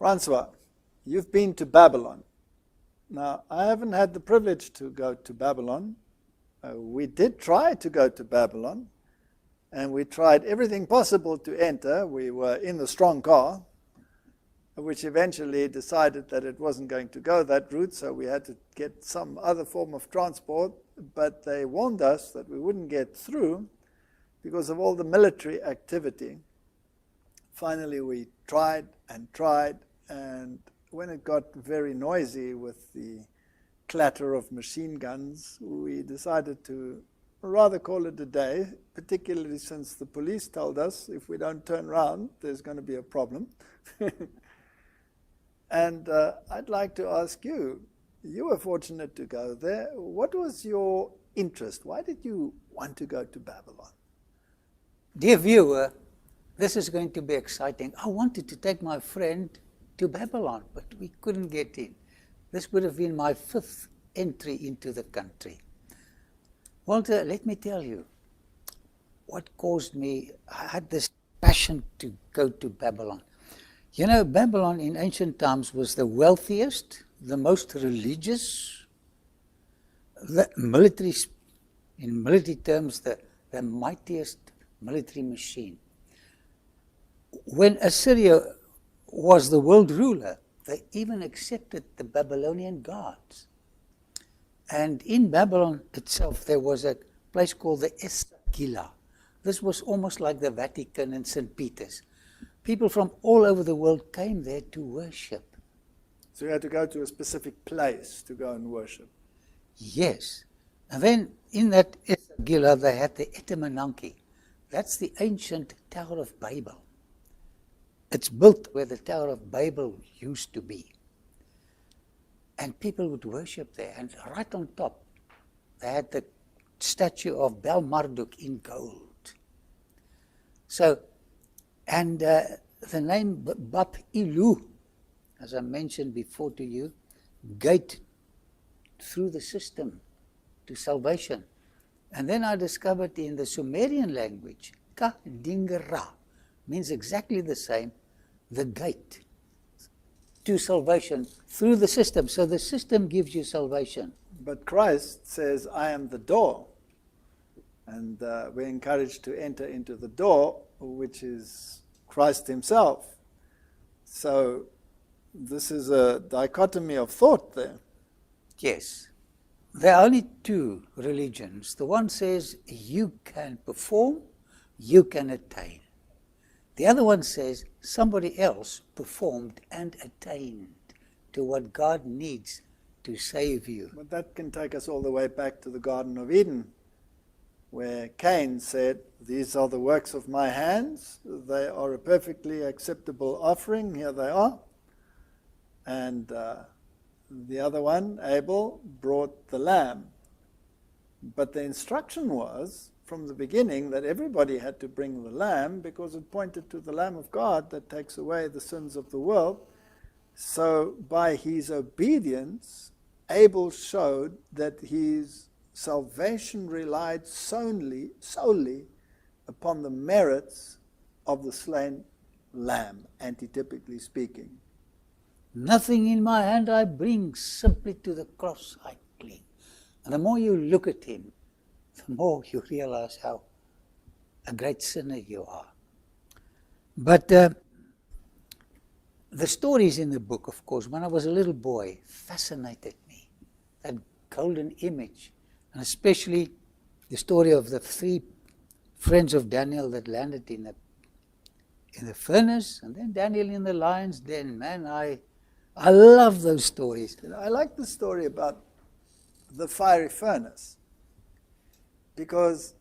Francois, you've been to Babylon. Now, I haven't had the privilege to go to Babylon. We did try to go to Babylon, and we tried everything possible to enter. We were in the strong car, which eventually decided that it wasn't going to go that route, so we had to get some other form of transport. But they warned us that we wouldn't get through because of all the military activity. Finally, we tried, and when it got very noisy with the clatter of machine guns, we decided to rather call it a day, particularly since the police told us if we don't turn around, there's going to be a problem. And I'd like to ask you, you were fortunate to go there. What was your interest? Why did you want to go to Babylon? Dear viewer, this is going to be exciting. I wanted to take my friend to Babylon, but we couldn't get in. This would have been my 5th entry into the country. Walter, let me tell you what caused me. I had this passion to go to Babylon. You know, Babylon in ancient times was the wealthiest, the most religious, the military, in military terms, the mightiest military machine. When Assyria was the world ruler, they even accepted the Babylonian gods. And in Babylon itself, there was a place called the Esagila. This was almost like the Vatican and St. Peter's. People from all over the world came there to worship. So you had to go to a specific place to go and worship? Yes. And then in that Esagila, they had the Etemenanki. That's the ancient Tower of Babel. It's built where the Tower of Babel used to be. And people would worship there. And right on top, they had the statue of Bel Marduk in gold. So, and the name Bab Ilu, as I mentioned before to you, gate through the system to salvation. And then I discovered in the Sumerian language, Ka Dingera, means exactly the same, the gate to salvation through the system. So the system gives you salvation. But Christ says, I am the door. And we're encouraged to enter into the door, which is Christ himself. So this is a dichotomy of thought there. Yes. There are only 2 religions. The one says you can perform, you can attain. The other one says somebody else performed and attained to what God needs to save you. But that can take us all the way back to the Garden of Eden, where Cain said, these are the works of my hands. They are a perfectly acceptable offering. Here they are. And the other one, Abel, brought the lamb. But the instruction was, from the beginning, that everybody had to bring the lamb because it pointed to the Lamb of God that takes away the sins of the world. So by his obedience, Abel showed that his salvation relied solely upon the merits of the slain lamb, antitypically speaking. Nothing in my hand I bring, simply to the cross I cling. And the more you look at him, the more you realize how a great sinner you are. But the stories in the book, of course, when I was a little boy, fascinated me. That golden image, and especially the story of the 3 friends of Daniel that landed in the furnace, and then Daniel in the lion's den. Man, I love those stories. You know, I like the story about the fiery furnace. Because,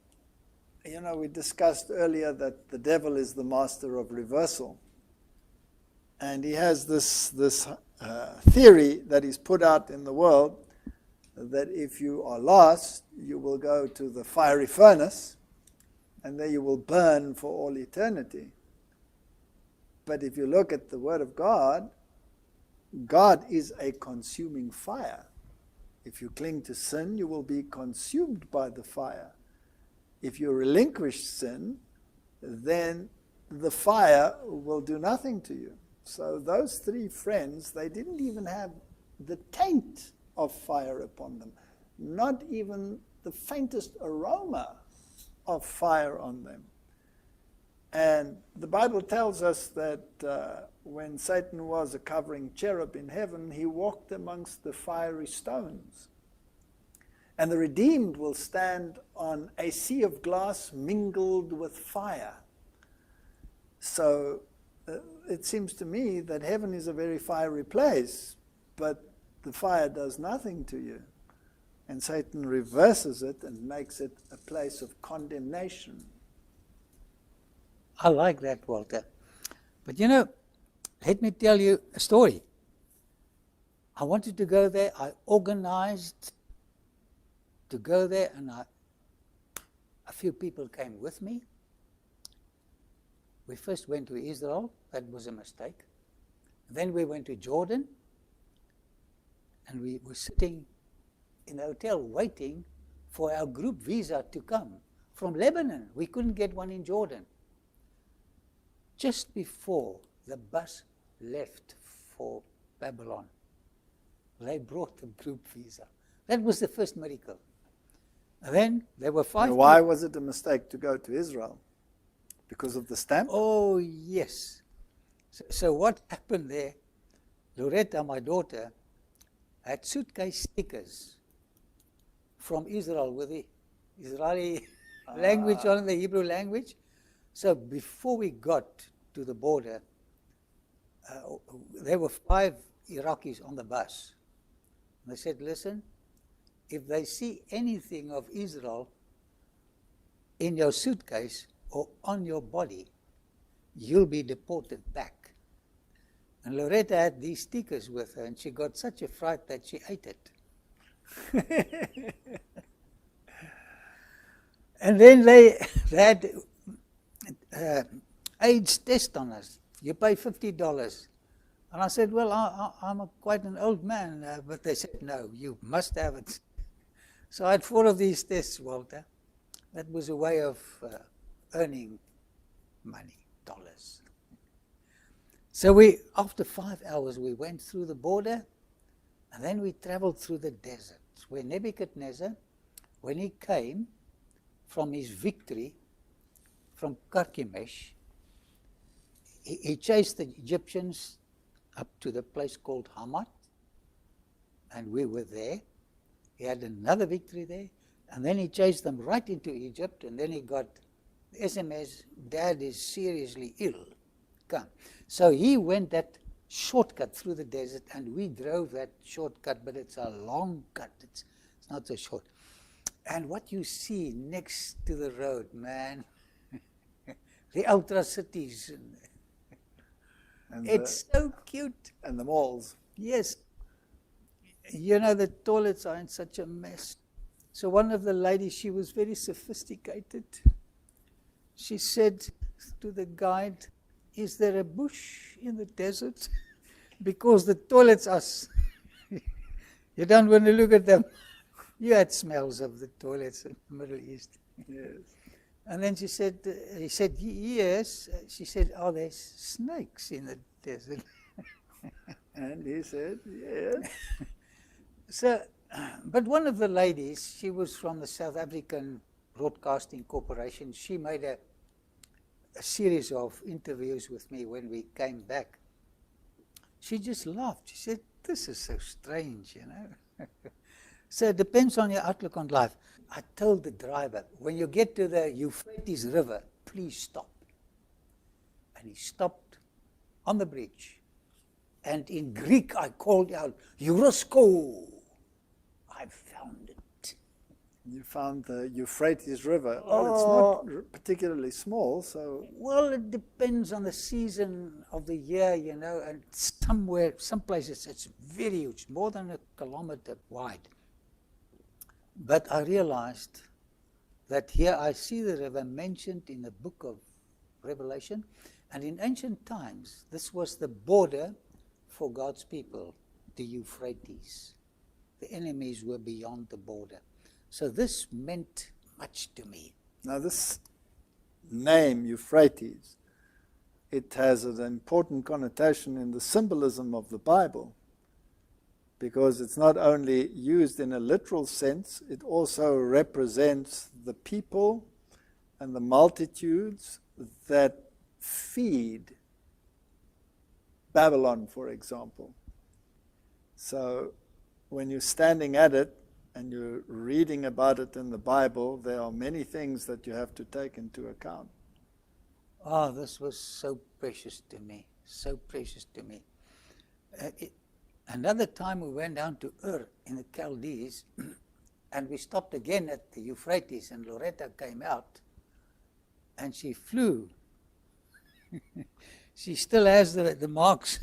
you know, we discussed earlier that the devil is the master of reversal. And he has this theory that he's put out in the world that if you are lost, you will go to the fiery furnace, and there you will burn for all eternity. But if you look at the Word of God, God is a consuming fire. If you cling to sin, you will be consumed by the fire. If you relinquish sin, then the fire will do nothing to you. So those three friends, they didn't even have the taint of fire upon them, not even the faintest aroma of fire on them. And the Bible tells us that when Satan was a covering cherub in heaven, he walked amongst the fiery stones. And the redeemed will stand on a sea of glass mingled with fire. So it seems to me that heaven is a very fiery place, but the fire does nothing to you. And Satan reverses it and makes it a place of condemnation. I like that, Walter. But you know, let me tell you a story. I wanted to go there. I organized to go there, and a few people came with me. We first went to Israel. That was a mistake. Then we went to Jordan, and we were sitting in a hotel waiting for our group visa to come from Lebanon. We couldn't get one in Jordan. Just before the bus left for Babylon, they brought the group visa. That was the first miracle. And then there were 5 Now, why was it a mistake to go to Israel? Because of the stamp? Oh, yes. So what happened there, Loretta, my daughter, had suitcase stickers from Israel with the Israeli language on the Hebrew language. So before we got to the border, there were 5 Iraqis on the bus. And they said, listen, if they see anything of Israel in your suitcase or on your body, you'll be deported back. And Loretta had these stickers with her, and she got such a fright that she ate it. And then they had AIDS test on us. You pay $50. And I said, well, I'm quite an old man. But they said, no, you must have it. So I had 4 of these tests, Walter. That was a way of earning money, dollars. So after 5 hours, we went through the border, and then we traveled through the desert, where Nebuchadnezzar, when he came from his victory from Carchemish, he chased the Egyptians up to the place called Hamat, and we were there. He had another victory there, and then he chased them right into Egypt, and then he got the SMS, Dad is seriously ill, come. So he went that shortcut through the desert, and we drove that shortcut, but it's a long cut, it's not so short. And what you see next to the road, man, the ultra cities, it's so cute. And the malls. Yes. You know, the toilets are in such a mess. So one of the ladies, she was very sophisticated. She said to the guide, is there a bush in the desert? Because the toilets are... You don't want to look at them. You had smells of the toilets in the Middle East. Yes. And then he said, yes. She said, are there snakes in the desert? And he said, yes. So, but one of the ladies, she was from the South African Broadcasting Corporation. She made a series of interviews with me when we came back. She just laughed. She said, this is so strange, you know. So it depends on your outlook on life. I told the driver, when you get to the Euphrates River, please stop. And he stopped on the bridge. And in Greek, I called out, Eurusko. I found it. You found the Euphrates River. Oh, it's not particularly small, so... Well, it depends on the season of the year, you know, and some places it's very huge, more than 1 kilometer wide. But I realized that here I see the river mentioned in the book of Revelation, and in ancient times, this was the border for God's people, the Euphrates. The enemies were beyond the border. So this meant much to me. Now this name, Euphrates, it has an important connotation in the symbolism of the Bible, because it's not only used in a literal sense, it also represents the people and the multitudes that feed Babylon, for example. So when you're standing at it and you're reading about it in the Bible, there are many things that you have to take into account. Oh, this was so precious to me, so precious to me. Another time we went down to Ur in the Chaldees, and we stopped again at the Euphrates, and Loretta came out, and she flew. She still has the marks,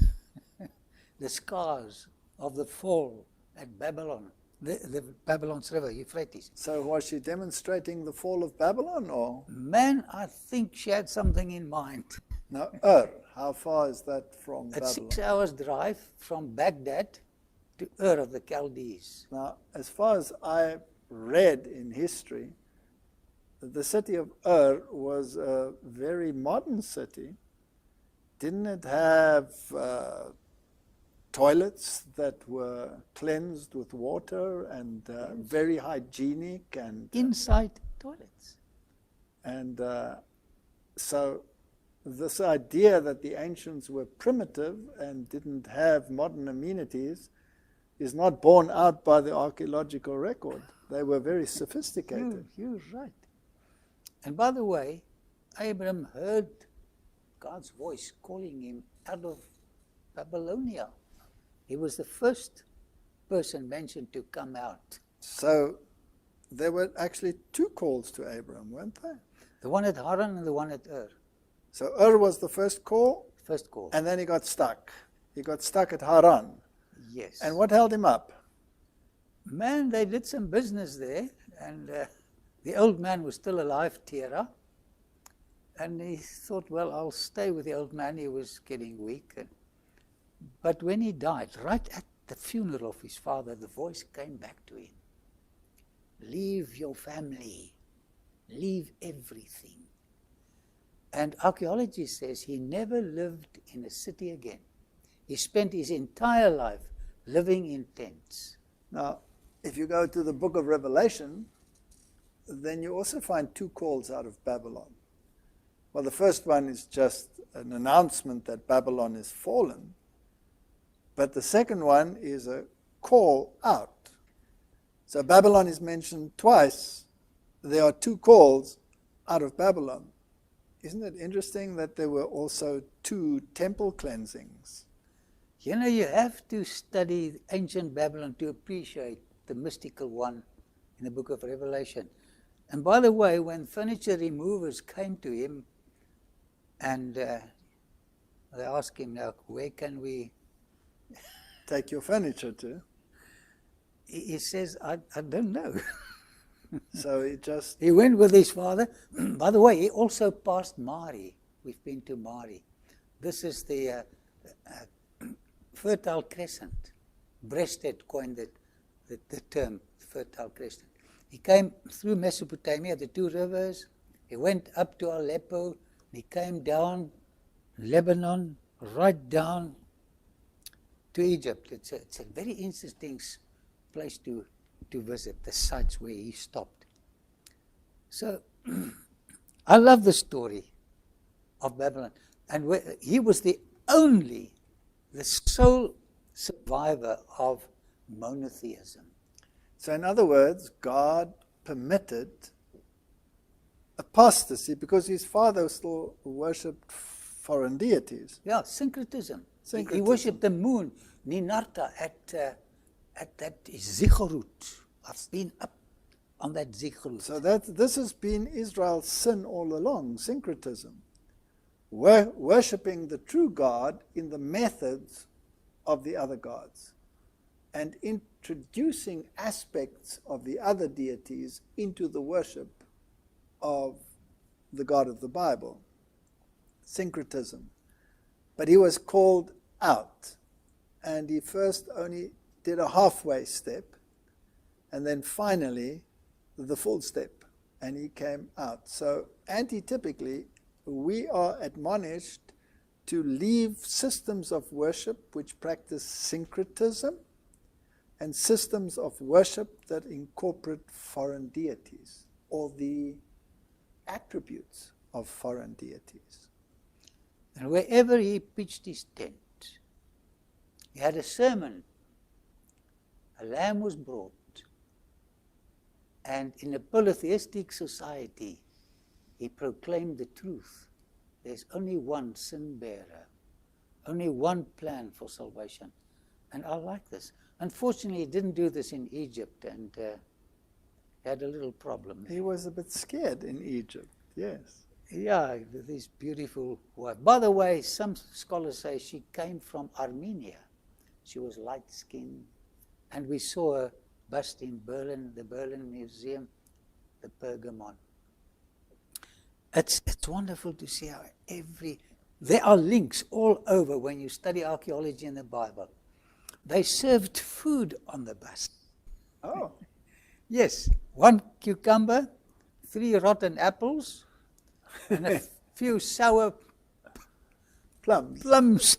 the scars of the fall at Babylon, the Babylon's river, Euphrates. So was she demonstrating the fall of Babylon, or? Man, I think she had something in mind. Now, Ur, how far is that from It's Babylon? 6 hours drive from Baghdad to Ur of the Chaldees. Now, as far as I read in history, the city of Ur was a very modern city. Didn't it have toilets that were cleansed with water and very hygienic? And Inside toilets. And so this idea that the ancients were primitive and didn't have modern amenities is not borne out by the archaeological record. They were very sophisticated. You're right. And by the way, Abram heard God's voice calling him out of Babylonia. He was the first person mentioned to come out. So there were actually two calls to Abram, weren't there? The one at Haran and the one at Ur. So Ur was the first call, First call. and then he got stuck. He got stuck at Haran. Yes. And what held him up? Man, they did some business there, and the old man was still alive, Terah. And he thought, well, I'll stay with the old man. He was getting weak. But when he died, right at the funeral of his father, the voice came back to him. Leave your family. Leave everything. And archaeology says he never lived in a city again. He spent his entire life living in tents. Now, if you go to the book of Revelation, then you also find two calls out of Babylon. Well, the first one is just an announcement that Babylon is fallen. But the second one is a call out. So Babylon is mentioned twice. There are two calls out of Babylon. Isn't it interesting that there were also two temple cleansings? You know, you have to study ancient Babylon to appreciate the mystical one in the book of Revelation. And by the way, when furniture removers came to him and they asked him, now, where can we take your furniture to? He says, I don't know. So he went with his father. By the way, he also passed Mari. We've been to Mari. This is the Fertile Crescent. Breasted coined the term Fertile Crescent. He came through Mesopotamia, the two rivers. He went up to Aleppo. He came down Lebanon, right down to Egypt. It's a very interesting place to visit, the sites where he stopped. So I love the story of Babylon. And he was the sole survivor of monotheism. So in other words, God permitted apostasy because his father still worshipped foreign deities. Yeah, syncretism. He worshipped the moon, Ninarta, at that Zigurut. I've been up on that Zigurut. So this has been Israel's sin all along, syncretism. Worshipping the true God in the methods of the other gods, and introducing aspects of the other deities into the worship of the God of the Bible. Syncretism. But he was called out, and he first only did a halfway step, and then finally the full step, and he came out. So antitypically, we are admonished to leave systems of worship which practice syncretism and systems of worship that incorporate foreign deities or the attributes of foreign deities. And wherever he pitched his tent, he had a sermon. A lamb was brought. And in a polytheistic society, he proclaimed the truth. There's only one sin bearer, only one plan for salvation. And I like this. Unfortunately, he didn't do this in Egypt, and had a little problem. He was a bit scared in Egypt, yes. Yeah, this beautiful wife. By the way, some scholars say she came from Armenia. She was light-skinned. And we saw her bust in Berlin, the Berlin Museum, the Pergamon. It's wonderful to see how there are links all over when you study archaeology in the Bible. They served food on the bus. Oh. Yes, 1 cucumber, 3 rotten apples, and a few sour plums.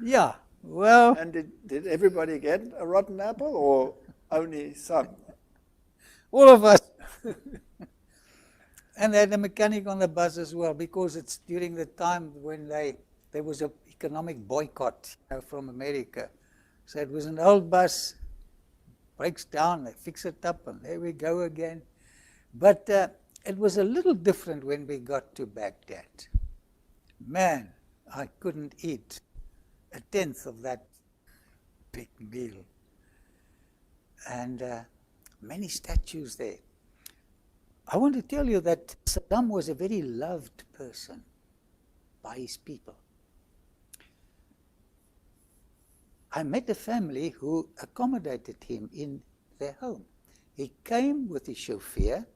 Yeah, well. And did everybody get a rotten apple, or only some? All of us. And they had a mechanic on the bus as well, because it's during the time when there was an economic boycott from America. So it was an old bus, breaks down, they fix it up, and there we go again. But it was a little different when we got to Baghdad. Man, I couldn't eat a tenth of that big meal. And many statues there. I want to tell you that Saddam was a very loved person by his people. I met a family who accommodated him in their home. He came with his chauffeur,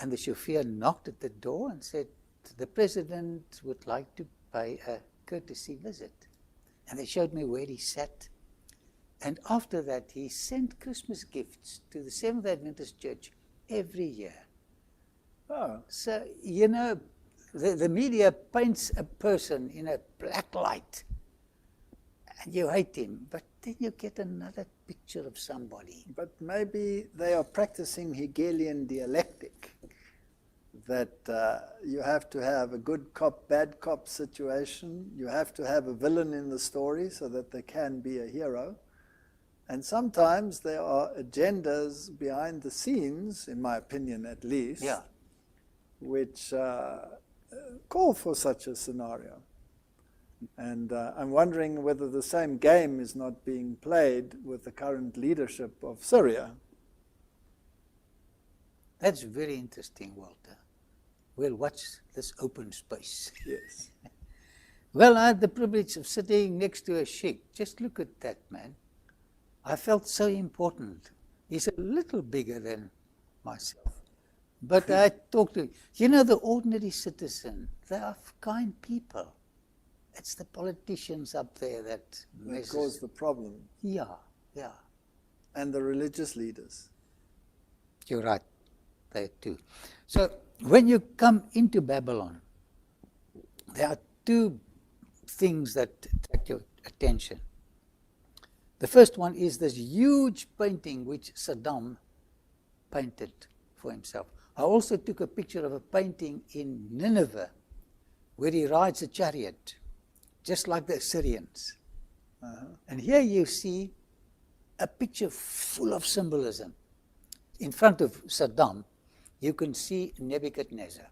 and the chauffeur knocked at the door and said, the president would like to pay a courtesy visit. And they showed me where he sat. And after that, he sent Christmas gifts to the Seventh Adventist Church every year. Oh. So, you know, the media paints a person in a black light, and you hate him, but then you get another picture of somebody. But maybe they are practicing Hegelian dialectic, that you have to have a good cop, bad cop situation. You have to have a villain in the story so that there can be a hero. And sometimes there are agendas behind the scenes, in my opinion at least, Yeah. which call for such a scenario. And I'm wondering whether the same game is not being played with the current leadership of Syria. That's very interesting, Walter. We'll watch this open space. Yes. Well, I had the privilege of sitting next to a sheikh. Just look at that man. I felt so important. He's a little bigger than myself. But I talked to him. You know, the ordinary citizen, they are kind people. It's the politicians up there that cause the problem. Yeah, yeah. And the religious leaders. You're right, there too. So when you come into Babylon, there are 2 things that attract your attention. The first one is this huge painting which Saddam painted for himself. I also took a picture of a painting in Nineveh where he rides a chariot, just like the Assyrians. And here you see a picture full of symbolism. In front of Saddam, you can see Nebuchadnezzar.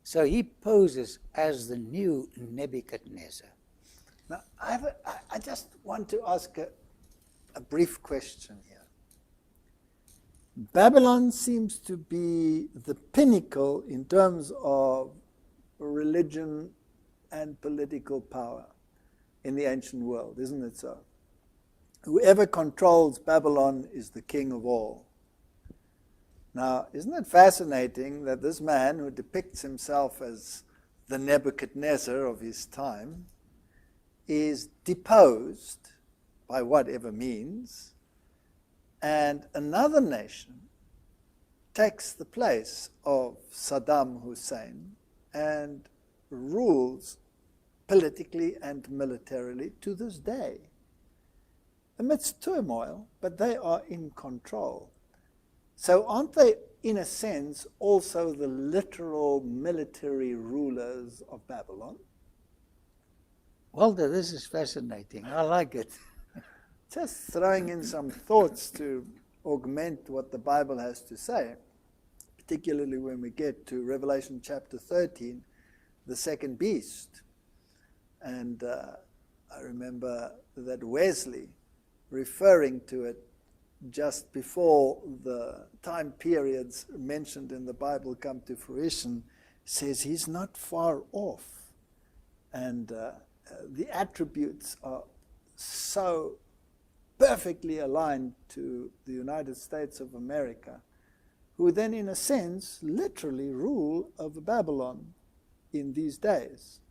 So he poses as the new Nebuchadnezzar. Now, I just want to ask a brief question here. Babylon seems to be the pinnacle in terms of religion and political power in the ancient world, isn't it so? Whoever controls Babylon is the king of all. Now, isn't it fascinating that this man who depicts himself as the Nebuchadnezzar of his time is deposed by whatever means, and another nation takes the place of Saddam Hussein and rules politically and militarily to this day. Amidst turmoil, but they are in control. So aren't they, in a sense, also the literal military rulers of Babylon? Walter, this is fascinating. I like it. Just throwing in some thoughts to augment what the Bible has to say, particularly when we get to Revelation chapter 13, the second beast. And I remember that Wesley, referring to it just before the time periods mentioned in the Bible come to fruition, says he's not far off. And the attributes are so perfectly aligned to the United States of America, who then, in a sense, literally rule over Babylon in these days.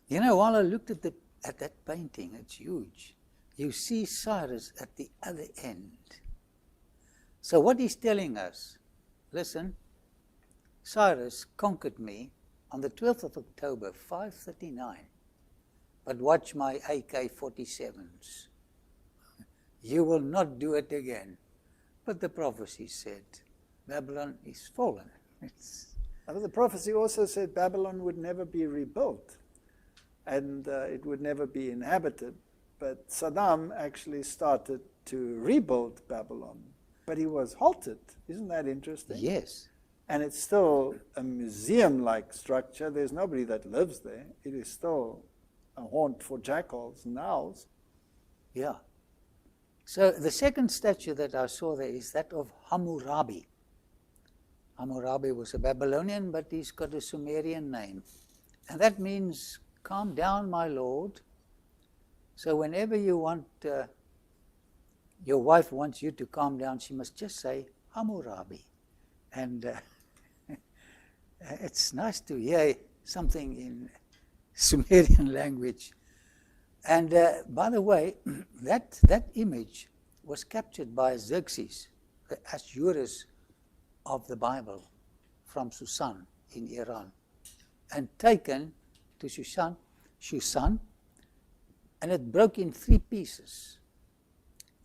You know, while I looked at that painting, it's huge. You see Cyrus at the other end. So what he's telling us, listen, Cyrus conquered me on the 12th of October, 539. But watch my AK-47s. You will not do it again. But the prophecy said, Babylon is fallen. But the prophecy also said Babylon would never be rebuilt, and it would never be inhabited. But Saddam actually started to rebuild Babylon, but he was halted. Isn't that interesting? Yes. And it's still a museum-like structure. There's nobody that lives there. It is still a haunt for jackals and owls. Yeah. So the second statue that I saw there is that of Hammurabi. Hammurabi was a Babylonian, but he's got a Sumerian name. And that means, calm down, my lord. So whenever you want, your wife wants you to calm down, she must just say, Hammurabi. And it's nice to hear something in Sumerian language. And by the way, that image was captured by Xerxes, the Ahasuerus of the Bible, from Susan in Iran, and taken to Shushan, and it broke in 3 pieces.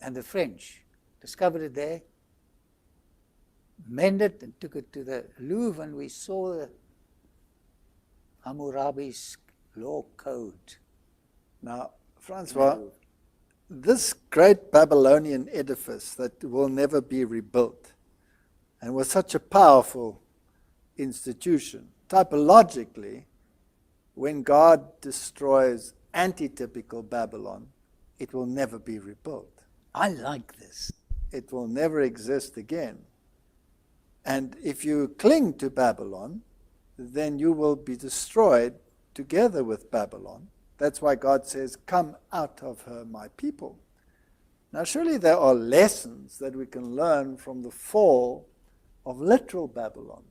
And the French discovered it there, mended and took it to the Louvre, and we saw the Hammurabi's law code. Now, Francois, this great Babylonian edifice that will never be rebuilt and was such a powerful institution, typologically, when God destroys antitypical Babylon, it will never be rebuilt. I like this. It will never exist again. And if you cling to Babylon, then you will be destroyed together with Babylon. That's why God says, come out of her, my people. Now, surely there are lessons that we can learn from the fall of literal Babylon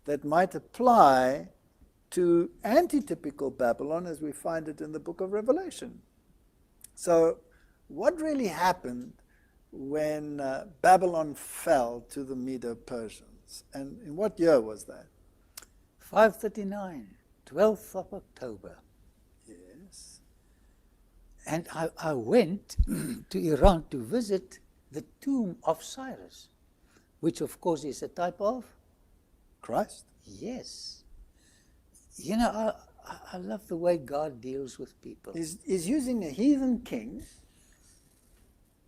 that might apply to antitypical Babylon as we find it in the book of Revelation. So, what really happened when Babylon fell to the Medo-Persians? And in what year was that? 539, 12th of October. Yes. And I went to Iran to visit the tomb of Cyrus, which of course is a type of Christ. Yes. You know, I love the way God deals with people. He's using a heathen king,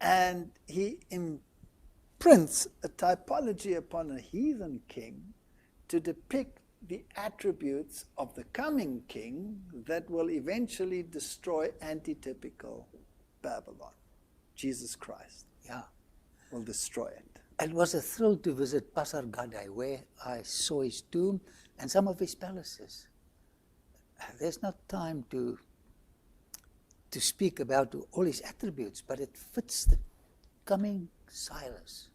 and he imprints a typology upon a heathen king to depict the attributes of the coming king that will eventually destroy antitypical Babylon. Jesus Christ. Yeah. Will destroy it. It was a thrill to visit Pasargadae, where I saw his tomb and some of his palaces. There's not time to speak about all his attributes, but it fits the coming Cyrus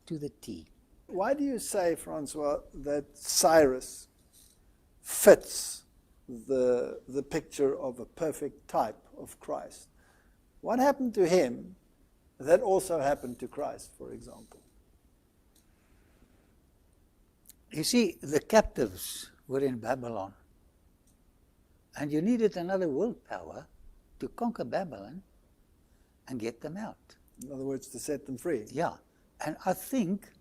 to the T. Why do you say, Francois, that Cyrus fits the picture of a perfect type of Christ? What happened to him that also happened to Christ, for example? You see, the captives were in Babylon. And you needed another world power to conquer Babylon and get them out. In other words, to set them free. Yeah. And I think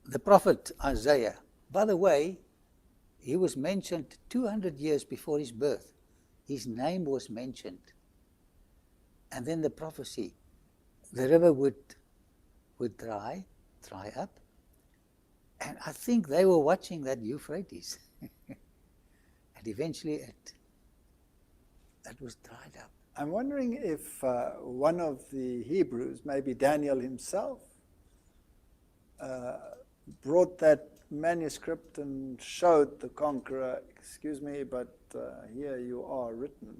the prophet Isaiah, by the way, he was mentioned 200 years before his birth. His name was mentioned. And then the prophecy, the river would dry up. And I think they were watching that Euphrates. And eventually it was dried up. I'm wondering if one of the Hebrews, maybe Daniel himself, brought that manuscript and showed the conqueror, excuse me, but here you are written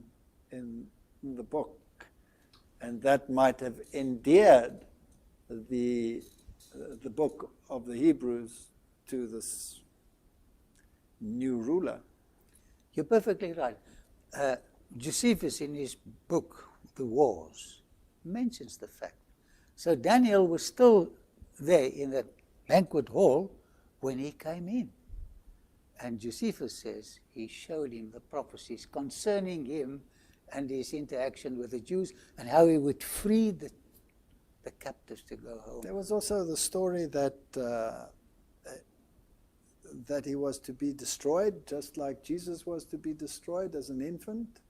in the book. And that might have endeared the book of the Hebrews to this new ruler. You're perfectly right. Josephus, in his book, The Wars, mentions the fact. So Daniel was still there in that banquet hall when he came in. And Josephus says he showed him the prophecies concerning him and his interaction with the Jews and how he would free the captives to go home. There was also the story that he was to be destroyed, just like Jesus was to be destroyed as an infant.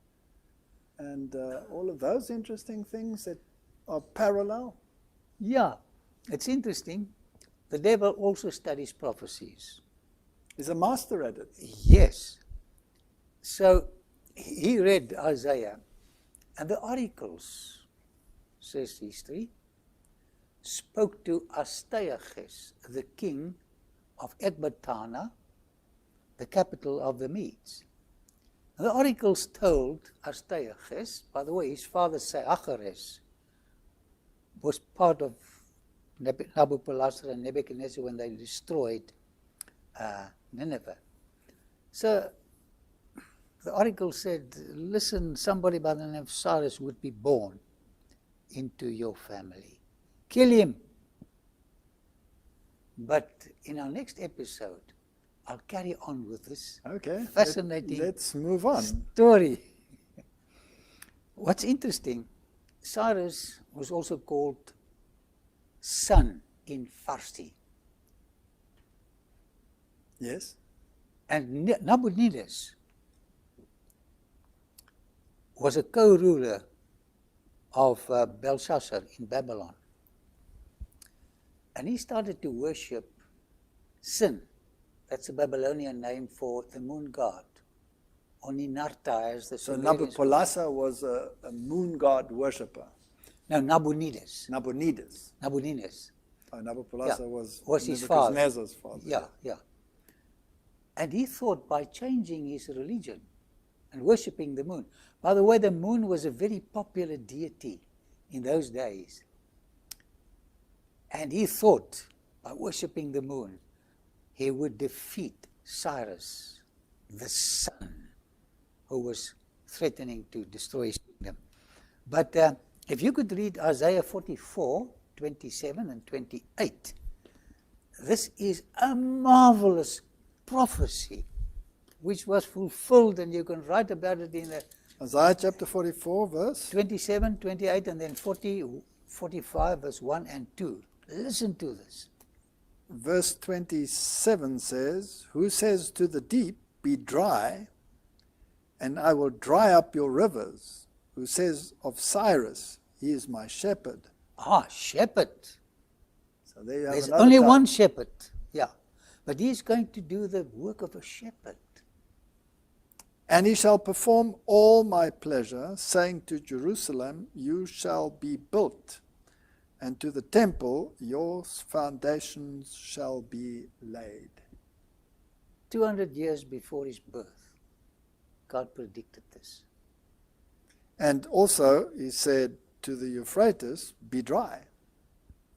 And all of those interesting things that are parallel. Yeah, it's interesting. The devil also studies prophecies. He's a master at it. Yes. So he read Isaiah, and the oracles, says history, spoke to Astyages, the king of Ecbatana, the capital of the Medes. And the oracles told Astyages, by the way, his father Sennacherib was part of Nabopolassar and Nebuchadnezzar when they destroyed Nineveh. So the oracle said, listen, somebody by the name of Cyrus would be born into your family. Kill him. But in our next episode, I'll carry on with this fascinating let's move on. Story. What's interesting, Cyrus was also called son in Farsi. Yes. And Nabonidus was a co-ruler of Belshazzar in Babylon. And he started to worship Sin. That's a Babylonian name for the moon god. Or Ninarta, as the So Sumerians Nabopolassar was a moon god worshipper. No, Nabonidus. Nabonidus. Nabonidus. Oh, Nabopolassar was his father. Nebuchadnezzar's father. Yeah. And he thought by changing his religion and worshipping the moon. By the way, the moon was a very popular deity in those days. And he thought by worshipping the moon, he would defeat Cyrus, the sun, who was threatening to destroy his kingdom. But if you could read Isaiah 44, 27 and 28, this is a marvelous prophecy which was fulfilled, and you can write about it in the Isaiah chapter 44, verse 27, 28, and then 40, 45, verse 1 and 2. Listen to this. Verse 27 says, who says to the deep, be dry, and I will dry up your rivers? Who says of Cyrus, he is my shepherd. Shepherd. So there you have There's another only type. one shepherd, yeah. But he's going to do the work of a shepherd. And he shall perform all my pleasure, saying to Jerusalem, you shall be built, and to the temple your foundations shall be laid. 200 years before his birth, God predicted this. And also he said to the Euphrates, be dry.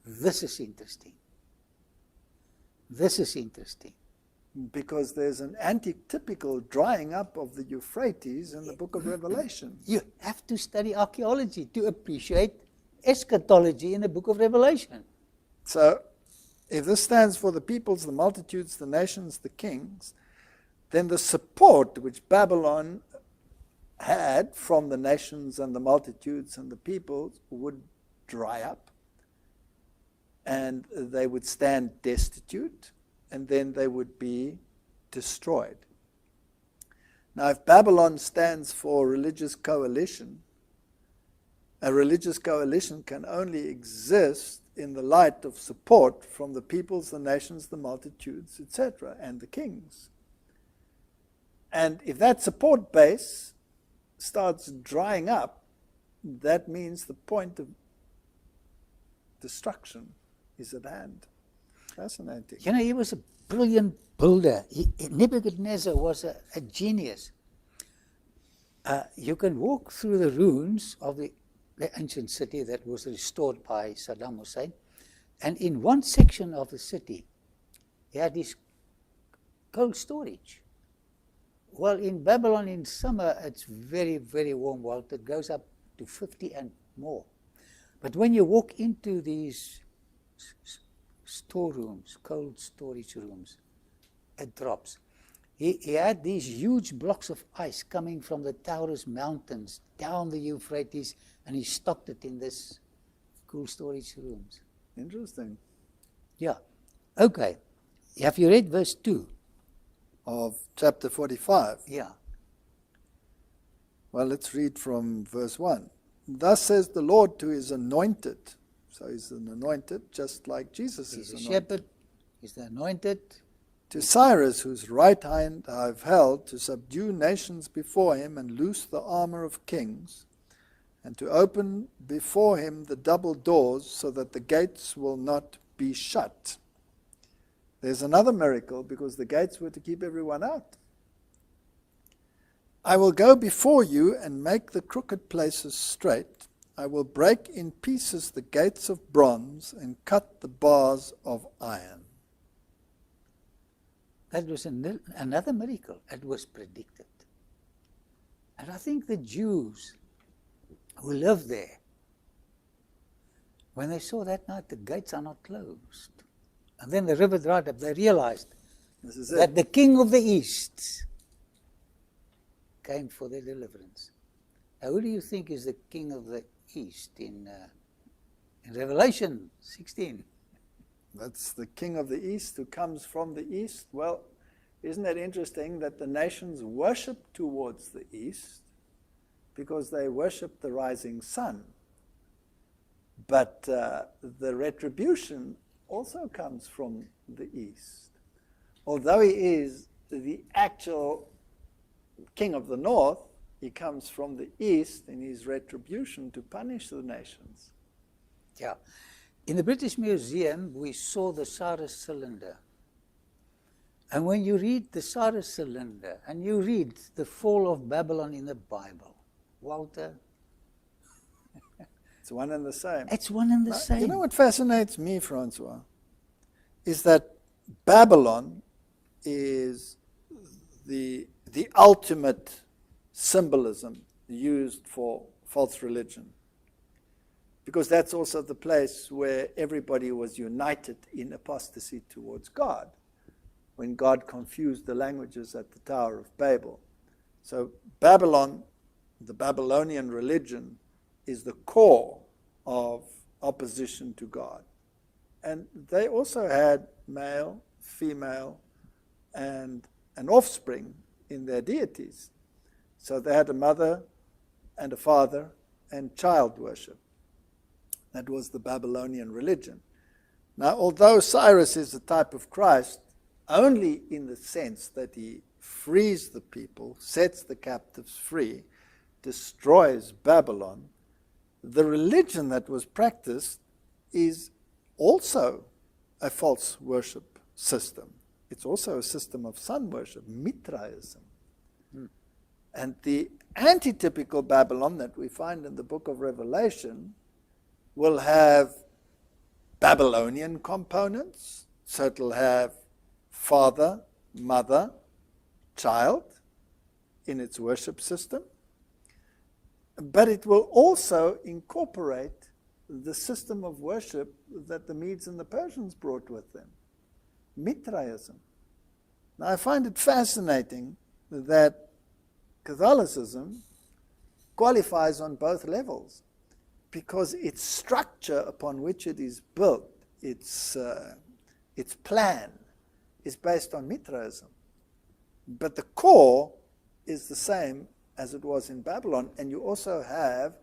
This is interesting. This is interesting. Because there's an anti-typical drying up of the Euphrates in the book of Revelation. You have to study archaeology to appreciate eschatology in the book of Revelation. So if this stands for the peoples, the multitudes, the nations, the kings, then the support which Babylon had from the nations and the multitudes and the peoples would dry up, and they would stand destitute, and then they would be destroyed. Now, if Babylon stands for religious coalition, a religious coalition can only exist in the light of support from the peoples, the nations, the multitudes, etc., and the kings. And if that support base starts drying up, that means the point of destruction is at hand. Fascinating. You know, he was a brilliant builder. Nebuchadnezzar was a genius. You can walk through the ruins of the ancient city that was restored by Saddam Hussein, and in one section of the city, he had this cold storage. Well, in Babylon in summer, it's very, very warm. Well, it goes up to 50 and more. But when you walk into these storerooms, cold storage rooms, it drops. He had these huge blocks of ice coming from the Taurus Mountains down the Euphrates, and he stocked it in this cool storage rooms. Interesting. Yeah. Okay. Have you read verse 2? Of chapter 45. Yeah. Well, let's read from verse 1. Thus says the Lord to his anointed. So he's an anointed, just like Jesus is anointed. He's a shepherd. He's the anointed. To Cyrus, whose right hand I have held, to subdue nations before him and loose the armor of kings, and to open before him the double doors, so that the gates will not be shut. There's another miracle, because the gates were to keep everyone out. I will go before you and make the crooked places straight. I will break in pieces the gates of bronze and cut the bars of iron. That was another miracle. It was predicted. And I think the Jews who lived there, when they saw that night the gates are not closed, and then the river dried up, they realized that the king of the east came for their deliverance. Now, who do you think is the king of the east in Revelation 16? That's the king of the east who comes from the east. Well, isn't it interesting that the nations worship towards the east because they worship the rising sun? But the retribution also comes from the east. Although he is the actual king of the north, he comes from the east in his retribution to punish the nations. Yeah. In the British Museum, we saw the Cyrus cylinder. And when you read the Cyrus cylinder, and you read the fall of Babylon in the Bible, Walter, it's one and the same. It's one and the same. You know what fascinates me, Francois, is that Babylon is the ultimate symbolism used for false religion. Because that's also the place where everybody was united in apostasy towards God, when God confused the languages at the Tower of Babel. So Babylon, the Babylonian religion, is the core of opposition to God. And they also had male, female, and an offspring in their deities. So they had a mother and a father and child worship. That was the Babylonian religion. Now, although Cyrus is a type of Christ, only in the sense that he frees the people, sets the captives free, destroys Babylon, the religion that was practiced is also a false worship system. It's also a system of sun worship, Mithraism. And the antitypical Babylon that we find in the book of Revelation will have Babylonian components. So it'll have father, mother, child in its worship system. But it will also incorporate the system of worship that the Medes and the Persians brought with them, Mithraism. Now, I find it fascinating that Catholicism qualifies on both levels, because its structure upon which it is built, its plan, is based on Mithraism. But the core is the same as it was in Babylon, and you also have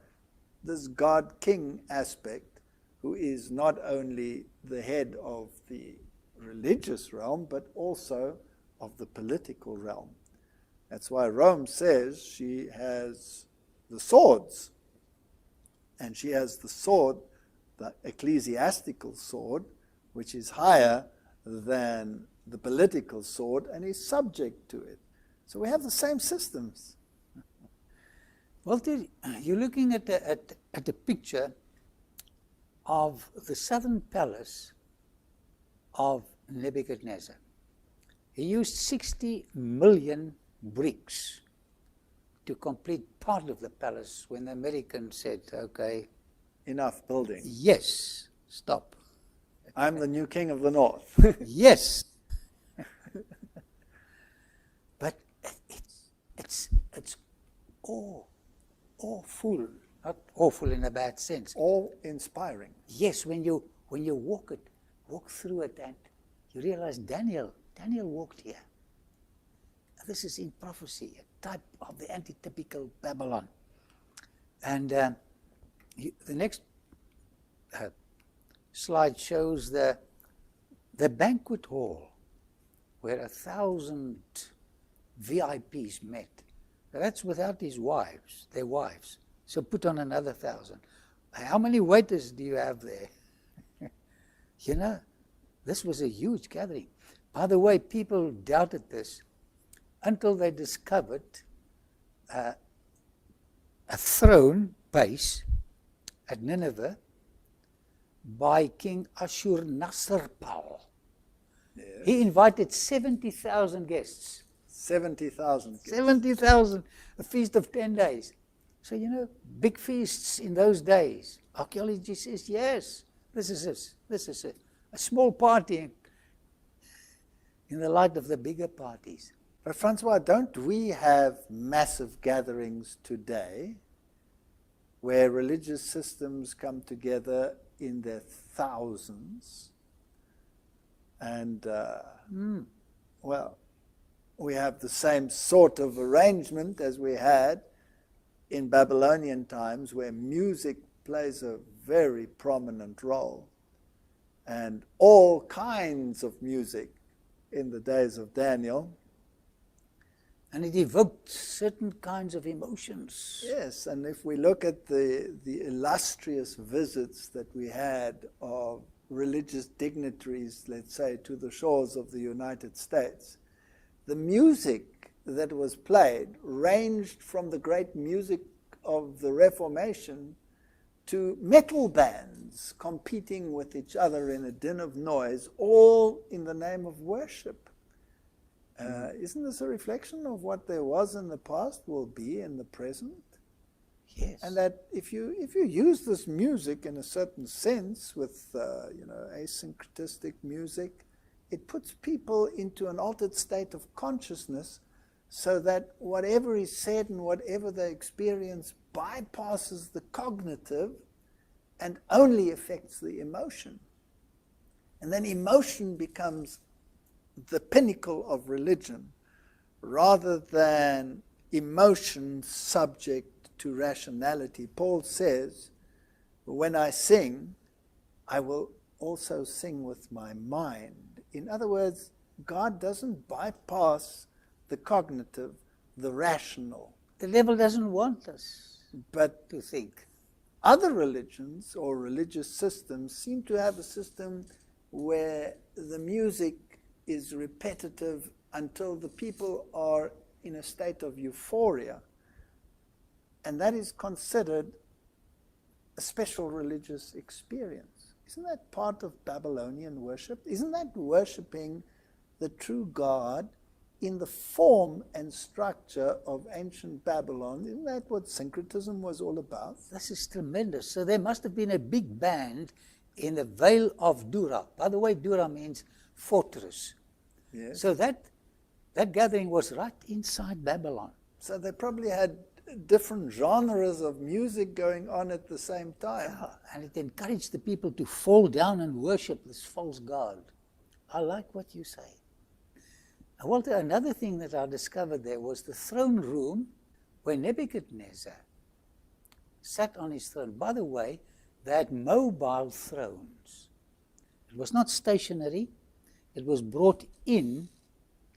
this God-king aspect, who is not only the head of the religious realm, but also of the political realm. That's why Rome says she has the swords, and she has the sword, the ecclesiastical sword, which is higher than the political sword and is subject to it. So we have the same systems. Walter, you're looking at a picture of the southern palace of Nebuchadnezzar. He used 60 million bricks to complete part of the palace when the Americans said, okay, enough building. Yes, stop. I'm the new king of the north. Yes. But it's awful, not awful in a bad sense. Awe-inspiring. Yes, when you walk through it, and you realize Daniel walked here. This is in prophecy, a type of the antitypical Babylon. And the next slide shows the banquet hall where 1,000 VIPs met. Now, that's without their wives. So put on another 1,000. How many waiters do you have there? You know, this was a huge gathering. By the way, people doubted this until they discovered a throne base at Nineveh by King Ashur-nasir-pal. Yes. He invited 70,000 guests. 70,000 guests. 70,000, a feast of 10 days. So, you know, big feasts in those days. Archaeology says, yes, this is a small party in the light of the bigger parties. But Francois, don't we have massive gatherings today where religious systems come together in their thousands? And, well, we have the same sort of arrangement as we had in Babylonian times, where music plays a very prominent role, and all kinds of music in the days of Daniel. And it evoked certain kinds of emotions. Yes, and if we look at the illustrious visits that we had of religious dignitaries, let's say, to the shores of the United States, the music that was played ranged from the great music of the Reformation to metal bands competing with each other in a din of noise, all in the name of worship. Isn't this a reflection of what there was in the past will be in the present? Yes. And that if you use this music in a certain sense with asyncretistic music, it puts people into an altered state of consciousness, so that whatever is said and whatever they experience bypasses the cognitive and only affects the emotion. And then emotion becomes the pinnacle of religion, rather than emotion subject to rationality. Paul says, when I sing, I will also sing with my mind. In other words, God doesn't bypass the cognitive, the rational. The devil doesn't want us But to think. other religions or religious systems seem to have a system where the music is repetitive until the people are in a state of euphoria. And that is considered a special religious experience. Isn't that part of Babylonian worship? Isn't that worshipping the true God in the form and structure of ancient Babylon? Isn't that what syncretism was all about? This is tremendous. So there must have been a big band in the Vale of Dura. By the way, Dura means fortress. Yes. So that That gathering was right inside Babylon. So they probably had different genres of music going on at the same time. Yeah, and it encouraged the people to fall down and worship this false god. I like what you say. Walter, another thing that I discovered there was the throne room where Nebuchadnezzar sat on his throne. By the way, they had mobile thrones. It was not stationary. It was brought in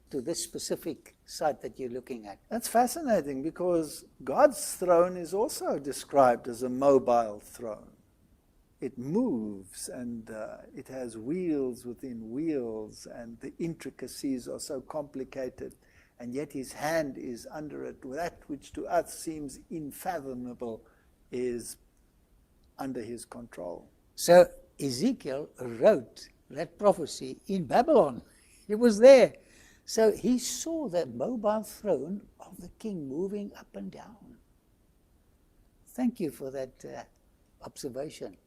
to this specific site that you're looking at. That's fascinating because God's throne is also described as a mobile throne. It moves and it has wheels within wheels, and the intricacies are so complicated, and yet his hand is under it. That which to us seems unfathomable is under his control. So Ezekiel wrote that prophecy in Babylon. He was there. So he saw that mobile throne of the king moving up and down. Thank you for that observation.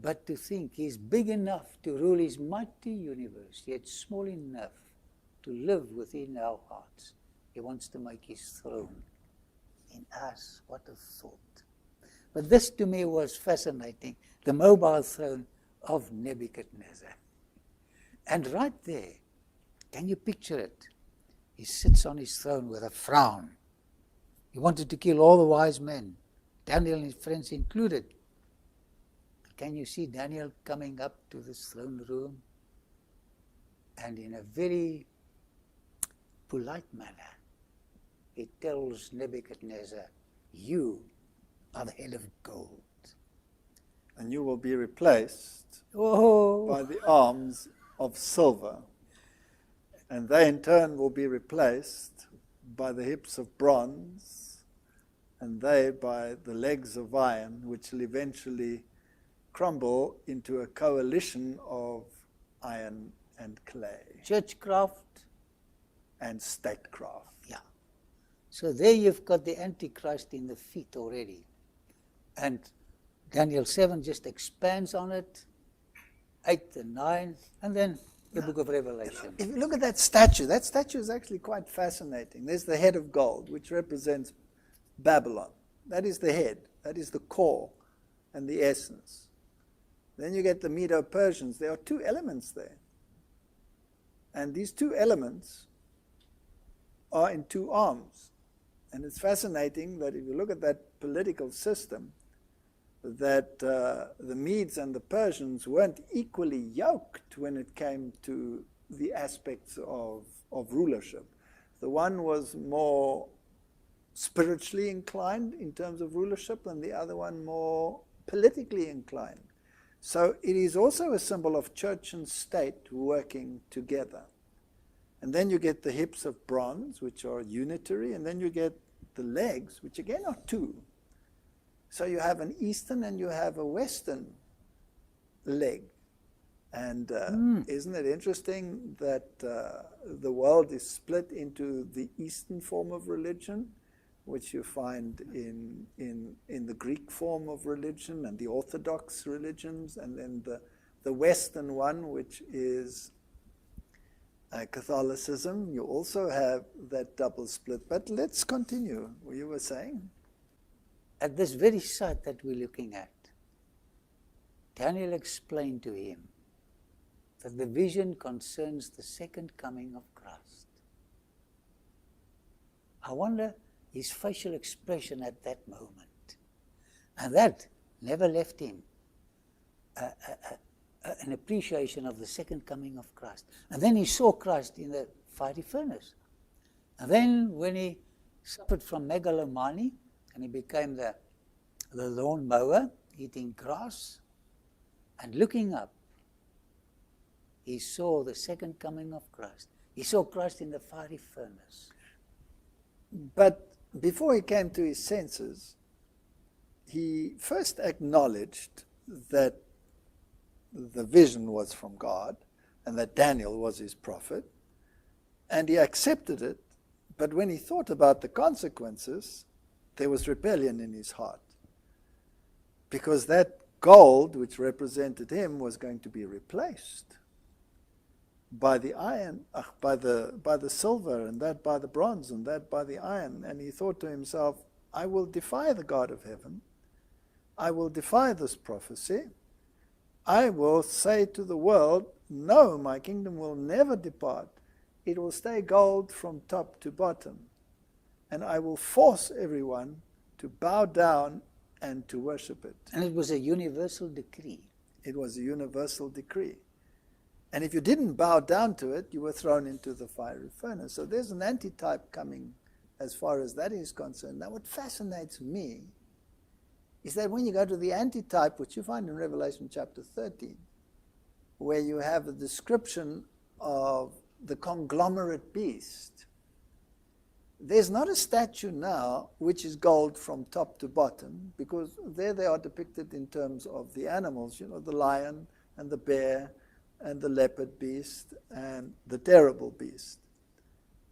But to think he's big enough to rule his mighty universe, yet small enough to live within our hearts. He wants to make his throne in us. What a thought. But this to me was fascinating, the mobile throne of Nebuchadnezzar. And right there, can you picture it? He sits on his throne with a frown. He wanted to kill all the wise men, Daniel and his friends included. Can you see Daniel coming up to this throne room? And in a very polite manner, he tells Nebuchadnezzar, you are the head of gold. And you will be replaced by the arms of silver. And they in turn will be replaced by the hips of bronze, and they by the legs of iron, which will eventually crumble into a coalition of iron and clay. Churchcraft. And statecraft. Yeah. So there you've got the Antichrist in the feet already. And Daniel 7 just expands on it, 8 and 9, and then the book of Revelation. If you look at that statue is actually quite fascinating. There's the head of gold, which represents Babylon. That is the head. That is the core and the essence. Then you get the Medo-Persians. There are two elements there. And these two elements are in two arms. And it's fascinating that if you look at that political system, that the Medes and the Persians weren't equally yoked when it came to the aspects of rulership. The one was more spiritually inclined in terms of rulership, and the other one more politically inclined. So it is also a symbol of church and state working together. And then you get the hips of bronze, which are unitary, and then you get the legs, which again are two. So you have an eastern and you have a western leg. And isn't it interesting that the world is split into the eastern form of religion, which you find in the Greek form of religion and the Orthodox religions, and then the Western one, which is Catholicism. You also have that double split. But let's continue. What you were saying? At this very site that we're looking at, Daniel explained to him that the vision concerns the second coming of Christ. I wonder his facial expression at that moment. And that never left him an appreciation of the second coming of Christ. And then he saw Christ in the fiery furnace. And then when he suffered from megalomania, and he became the lawn mower, eating grass, and looking up, he saw the second coming of Christ. He saw Christ in the fiery furnace. But before he came to his senses, he first acknowledged that the vision was from God and that Daniel was his prophet, and he accepted it. But when he thought about the consequences, there was rebellion in his heart, because that gold which represented him was going to be replaced. by the iron, by the silver, and that by the bronze, and that by the iron. And he thought to himself, I will defy the God of heaven. I will defy this prophecy. I will say to the world, no, my kingdom will never depart. It will stay gold from top to bottom. And I will force everyone to bow down and to worship it. And it was a universal decree. It was a universal decree. And if you didn't bow down to it, you were thrown into the fiery furnace. So there's an antitype coming as far as that is concerned. Now what fascinates me is that when you go to the antitype, which you find in Revelation chapter 13, where you have a description of the conglomerate beast, there's not a statue now which is gold from top to bottom, because there they are depicted in terms of the animals, the lion and the bear and the leopard beast and the terrible beast.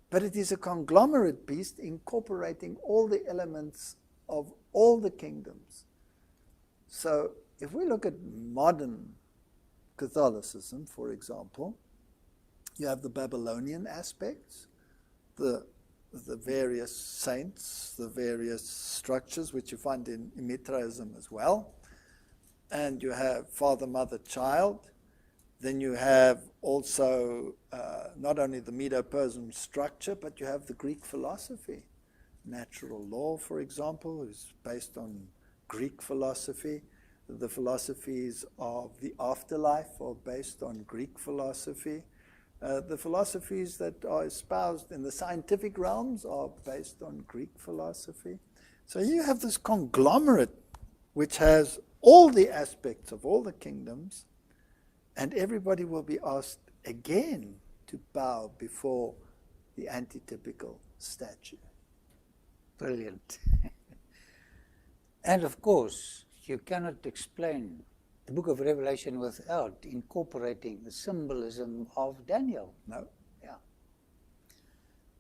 But it is a conglomerate beast incorporating all the elements of all the kingdoms. So if we look at modern Catholicism, for example, you have the Babylonian aspects, the various saints, the various structures, which you find in Mithraism as well. And you have father, mother, child. Then you have also not only the Medo-Persian structure, but you have the Greek philosophy. Natural law, for example, is based on Greek philosophy. The philosophies of the afterlife are based on Greek philosophy. The philosophies that are espoused in the scientific realms are based on Greek philosophy. So you have this conglomerate which has all the aspects of all the kingdoms, and everybody will be asked again to bow before the antitypical statue. Brilliant. And of course, you cannot explain the book of Revelation without incorporating the symbolism of Daniel. No. Yeah.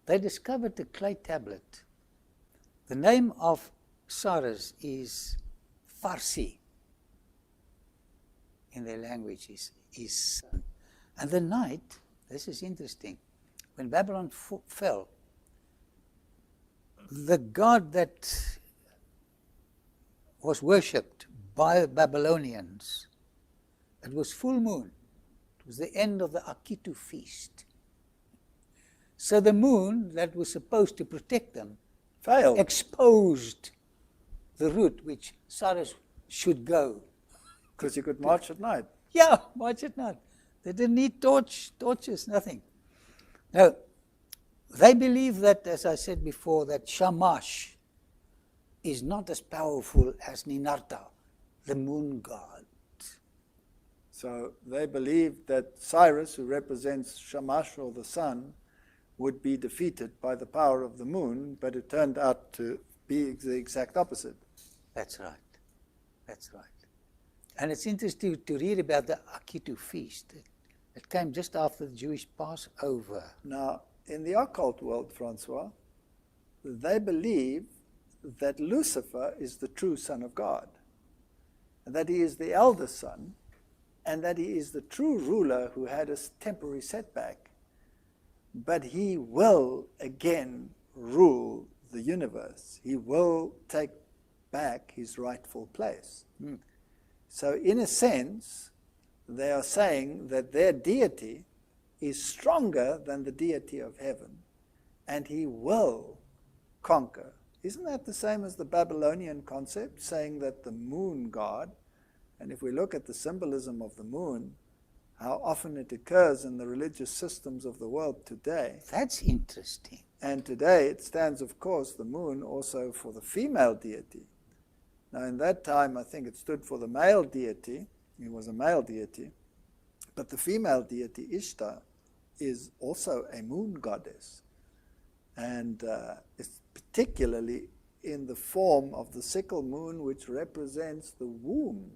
They discovered the clay tablet. The name of Cyrus is Farsi. In their language is son. And the night, this is interesting, when Babylon fell, the god that was worshipped by Babylonians, it was full moon. It was the end of the Akitu feast. So the moon that was supposed to protect them failed, exposed the route which Cyrus should go. Because you could march at night. Yeah, march at night. They didn't need torches, nothing. Now, they believe that, as I said before, that Shamash is not as powerful as Ninarta, the moon god. So they believe that Cyrus, who represents Shamash or the sun, would be defeated by the power of the moon, but it turned out to be the exact opposite. That's right. That's right. And it's interesting to read about the Akitu feast. It came just after the Jewish Passover. Now, in the occult world, Francois, they believe that Lucifer is the true Son of God, and that he is the eldest son, and that he is the true ruler who had a temporary setback, but he will again rule the universe. He will take back his rightful place. So in a sense, they are saying that their deity is stronger than the deity of heaven, and he will conquer. Isn't that the same as the Babylonian concept, saying that the moon god, and if we look at the symbolism of the moon, how often it occurs in the religious systems of the world today. That's interesting. And today it stands, of course, the moon also for the female deity. Now in that time, I think it stood for the male deity. He was a male deity. But the female deity, Ishtar, is also a moon goddess. And it's particularly in the form of the sickle moon, which represents the womb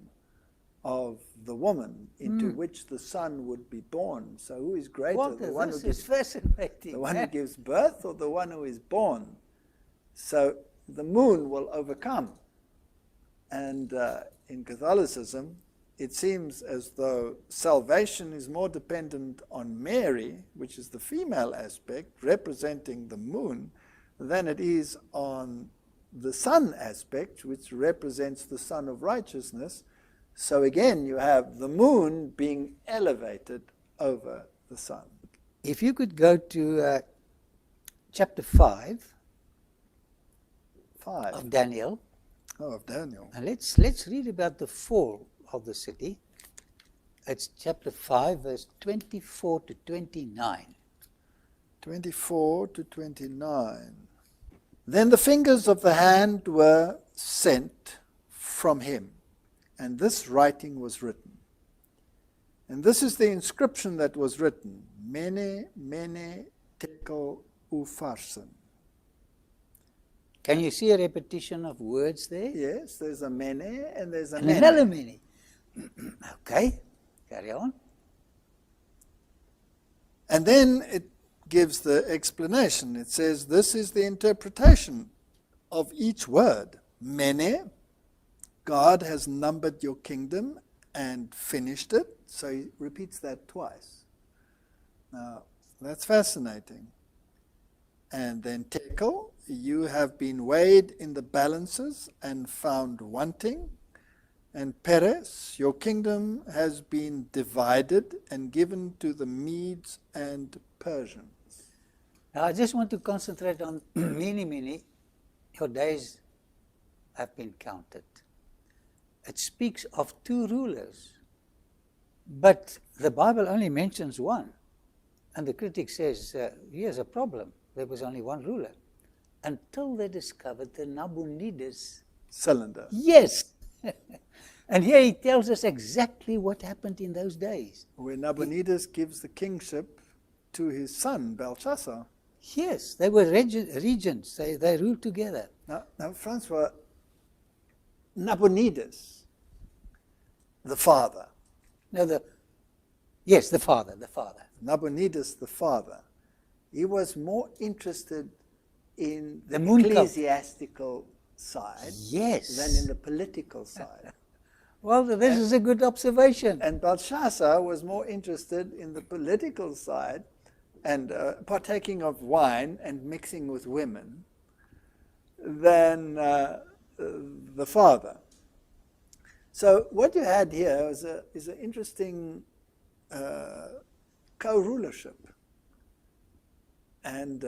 of the woman into which the son would be born. So who is greater, the one who gives birth or the one who is born? So the moon will overcome. And in Catholicism, it seems as though salvation is more dependent on Mary, which is the female aspect, representing the moon, than it is on the sun aspect, which represents the sun of righteousness. So again, you have the moon being elevated over the sun. If you could go to chapter 5 of Daniel. Oh, of Daniel. And let's read about the fall of the city. It's chapter 5, verse 24 to 29. 24 to 29. Then the fingers of the hand were sent from him, and this writing was written. And this is the inscription that was written, Mene, Mene, Tekel, Upharsin. Can you see a repetition of words there? Yes, there's a Mene and there's a And Mene. another Mene. Okay, carry on. And then it gives the explanation. It says, this is the interpretation of each word. Mene, God has numbered your kingdom and finished it. So he repeats that twice. Now, that's fascinating. And then Tekel, you have been weighed in the balances and found wanting. And Peres, your kingdom has been divided and given to the Medes and Persians. Now I just want to concentrate on Mene, your days have been counted. It speaks of two rulers, but the Bible only mentions one. And the critic says, here's a problem. There was only one ruler. Until they discovered the Nabonidus Cylinder. Yes. And here he tells us exactly what happened in those days. Where Nabonidus gives the kingship to his son, Belshazzar. Yes, they were regents. They ruled together. Now, Francois, Nabonidus, the father. No, yes, the father. Nabonidus, the father. He was more interested in the moon ecclesiastical side yes. than in the political side. Well, this is a good observation. And Belshazzar was more interested in the political side and partaking of wine and mixing with women than the father. So what you had here is an interesting co-rulership. And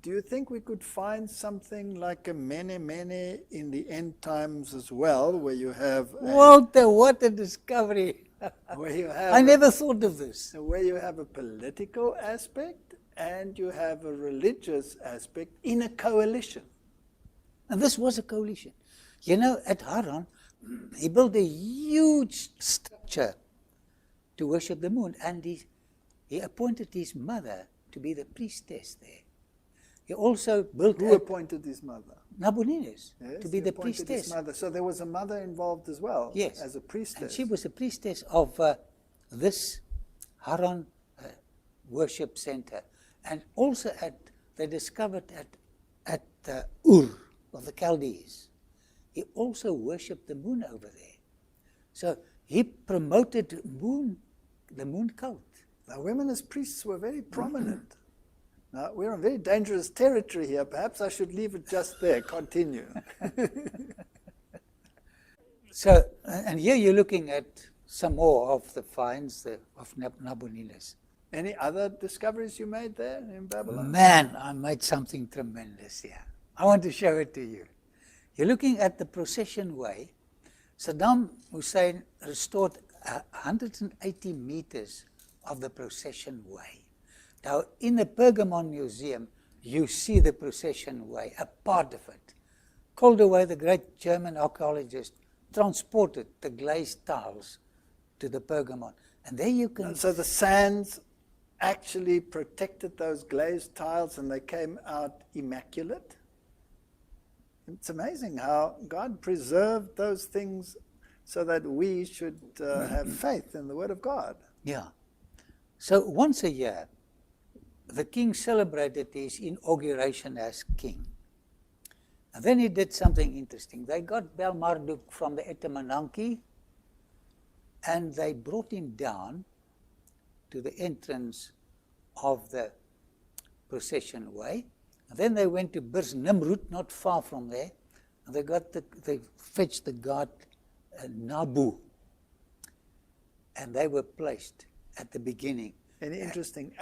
do you think we could find something like a Mene in the end times as well, where you have Walter, what a discovery. where you have I never thought of this. where you have a political aspect and you have a religious aspect in a coalition. And this was a coalition. You know, at Haran, he built a huge structure to worship the moon, and he appointed his mother to be the priestess there. He also built Who appointed his mother? Nabonidus Yes, to be he the appointed his priestess. mother. So there was a mother involved as well, Yes. as a priestess. And she was the priestess of this Haran worship center. And also they discovered at Ur of the Chaldees, he also worshipped the moon over there. So he promoted the moon cult. Now, women as priests were very prominent. Now, we're on very dangerous territory here. Perhaps I should leave it just there. Continue. So, and here you're looking at some more of the finds of Nabonidus. Any other discoveries you made there in Babylon? Man, I made something tremendous here. I want to show it to you. You're looking at the procession way. Saddam Hussein restored 180 meters of the procession way. Now, in the Pergamon Museum, you see the procession way, a part of it. Koldewey, the great German archaeologist, transported the glazed tiles to the Pergamon. And there you can... And so the sands actually protected those glazed tiles and they came out immaculate? It's amazing how God preserved those things so that we should have faith in the Word of God. Yeah. So once a year, the king celebrated his inauguration as king. And then he did something interesting. They got Bel Marduk from the Etemenanki, and they brought him down to the entrance of the procession way. And then they went to Birs Nimrud, not far from there, and they fetched the god Nabu, and they were placed at the beginning. Any interesting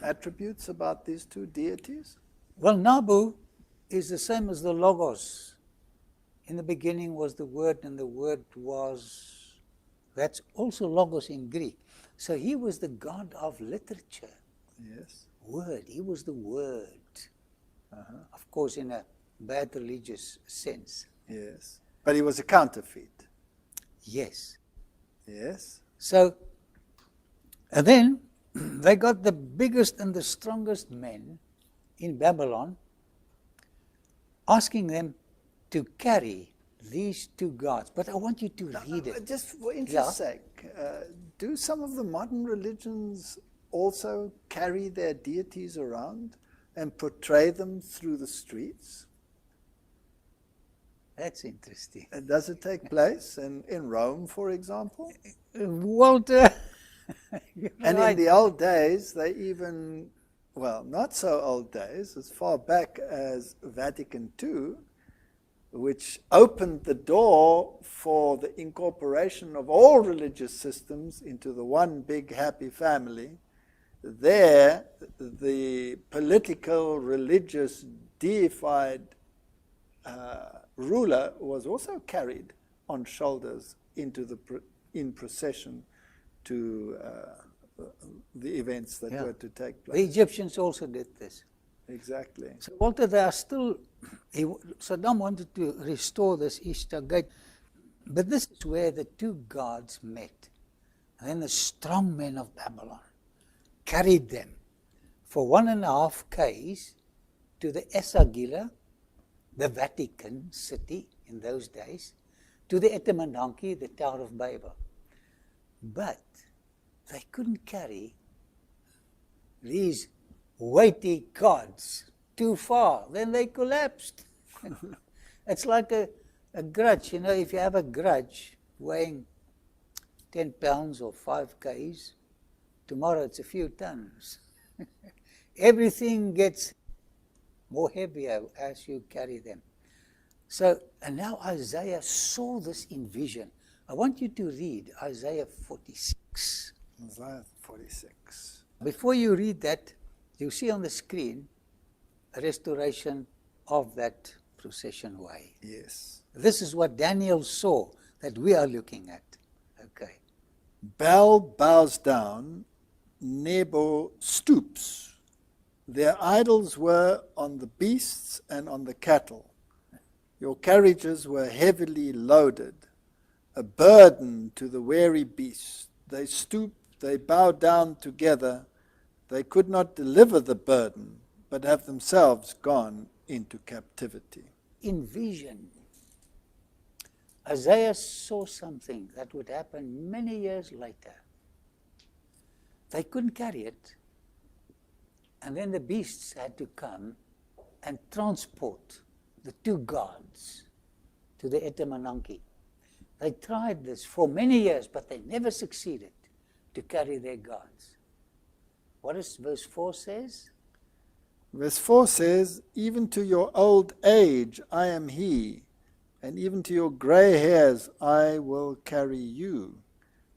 attributes about these two deities? Well, Nabu is the same as the Logos. In the beginning was the Word, and the Word was, that's also Logos in Greek. So he was the god of literature. Yes. Word, he was the Word. Of course, in a bad religious sense. Yes. But he was a counterfeit. Yes. Yes. So, and then they got the biggest and the strongest men in Babylon, asking them to carry these two gods. But I want you to read it. Just for interest's sake, do some of the modern religions also carry their deities around and portray them through the streets? That's interesting. And does it take place in Rome, for example? Walter, and right. in the old days, they even, well, not so old days, as far back as Vatican II, which opened the door for the incorporation of all religious systems into the one big happy family. There, the political, religious, deified ruler was also carried on shoulders into in procession to the events that were to take place. The Egyptians also did this. Exactly. So Walter, they are still, Saddam wanted to restore this Easter gate, but this is where the two gods met. And then the strong men of Babylon carried them for 1.5 k's to the Esagila, the Vatican city in those days, to the Etemenanki, the Tower of Babel. But they couldn't carry these weighty gods too far. Then they collapsed. It's like a grudge. You know, if you have a grudge weighing 10 pounds or 5 k's, tomorrow it's a few tons. Everything gets more heavier as you carry them. So, and now Isaiah saw this in vision. I want you to read Isaiah 46. Isaiah 46. Before you read that, you see on the screen a restoration of that procession way. Yes. This is what Daniel saw that we are looking at. Okay. Baal bows down, Nebo stoops. Their idols were on the beasts and on the cattle. Your carriages were heavily loaded, a burden to the weary beast. They stoop, they bow down together. They could not deliver the burden, but have themselves gone into captivity. In vision, Isaiah saw something that would happen many years later. They couldn't carry it. And then the beasts had to come and transport the two gods to the Etemenanki. They tried this for many years, but they never succeeded to carry their gods. What does verse 4 says? Verse 4 says, even to your old age I am he, and even to your gray hairs I will carry you.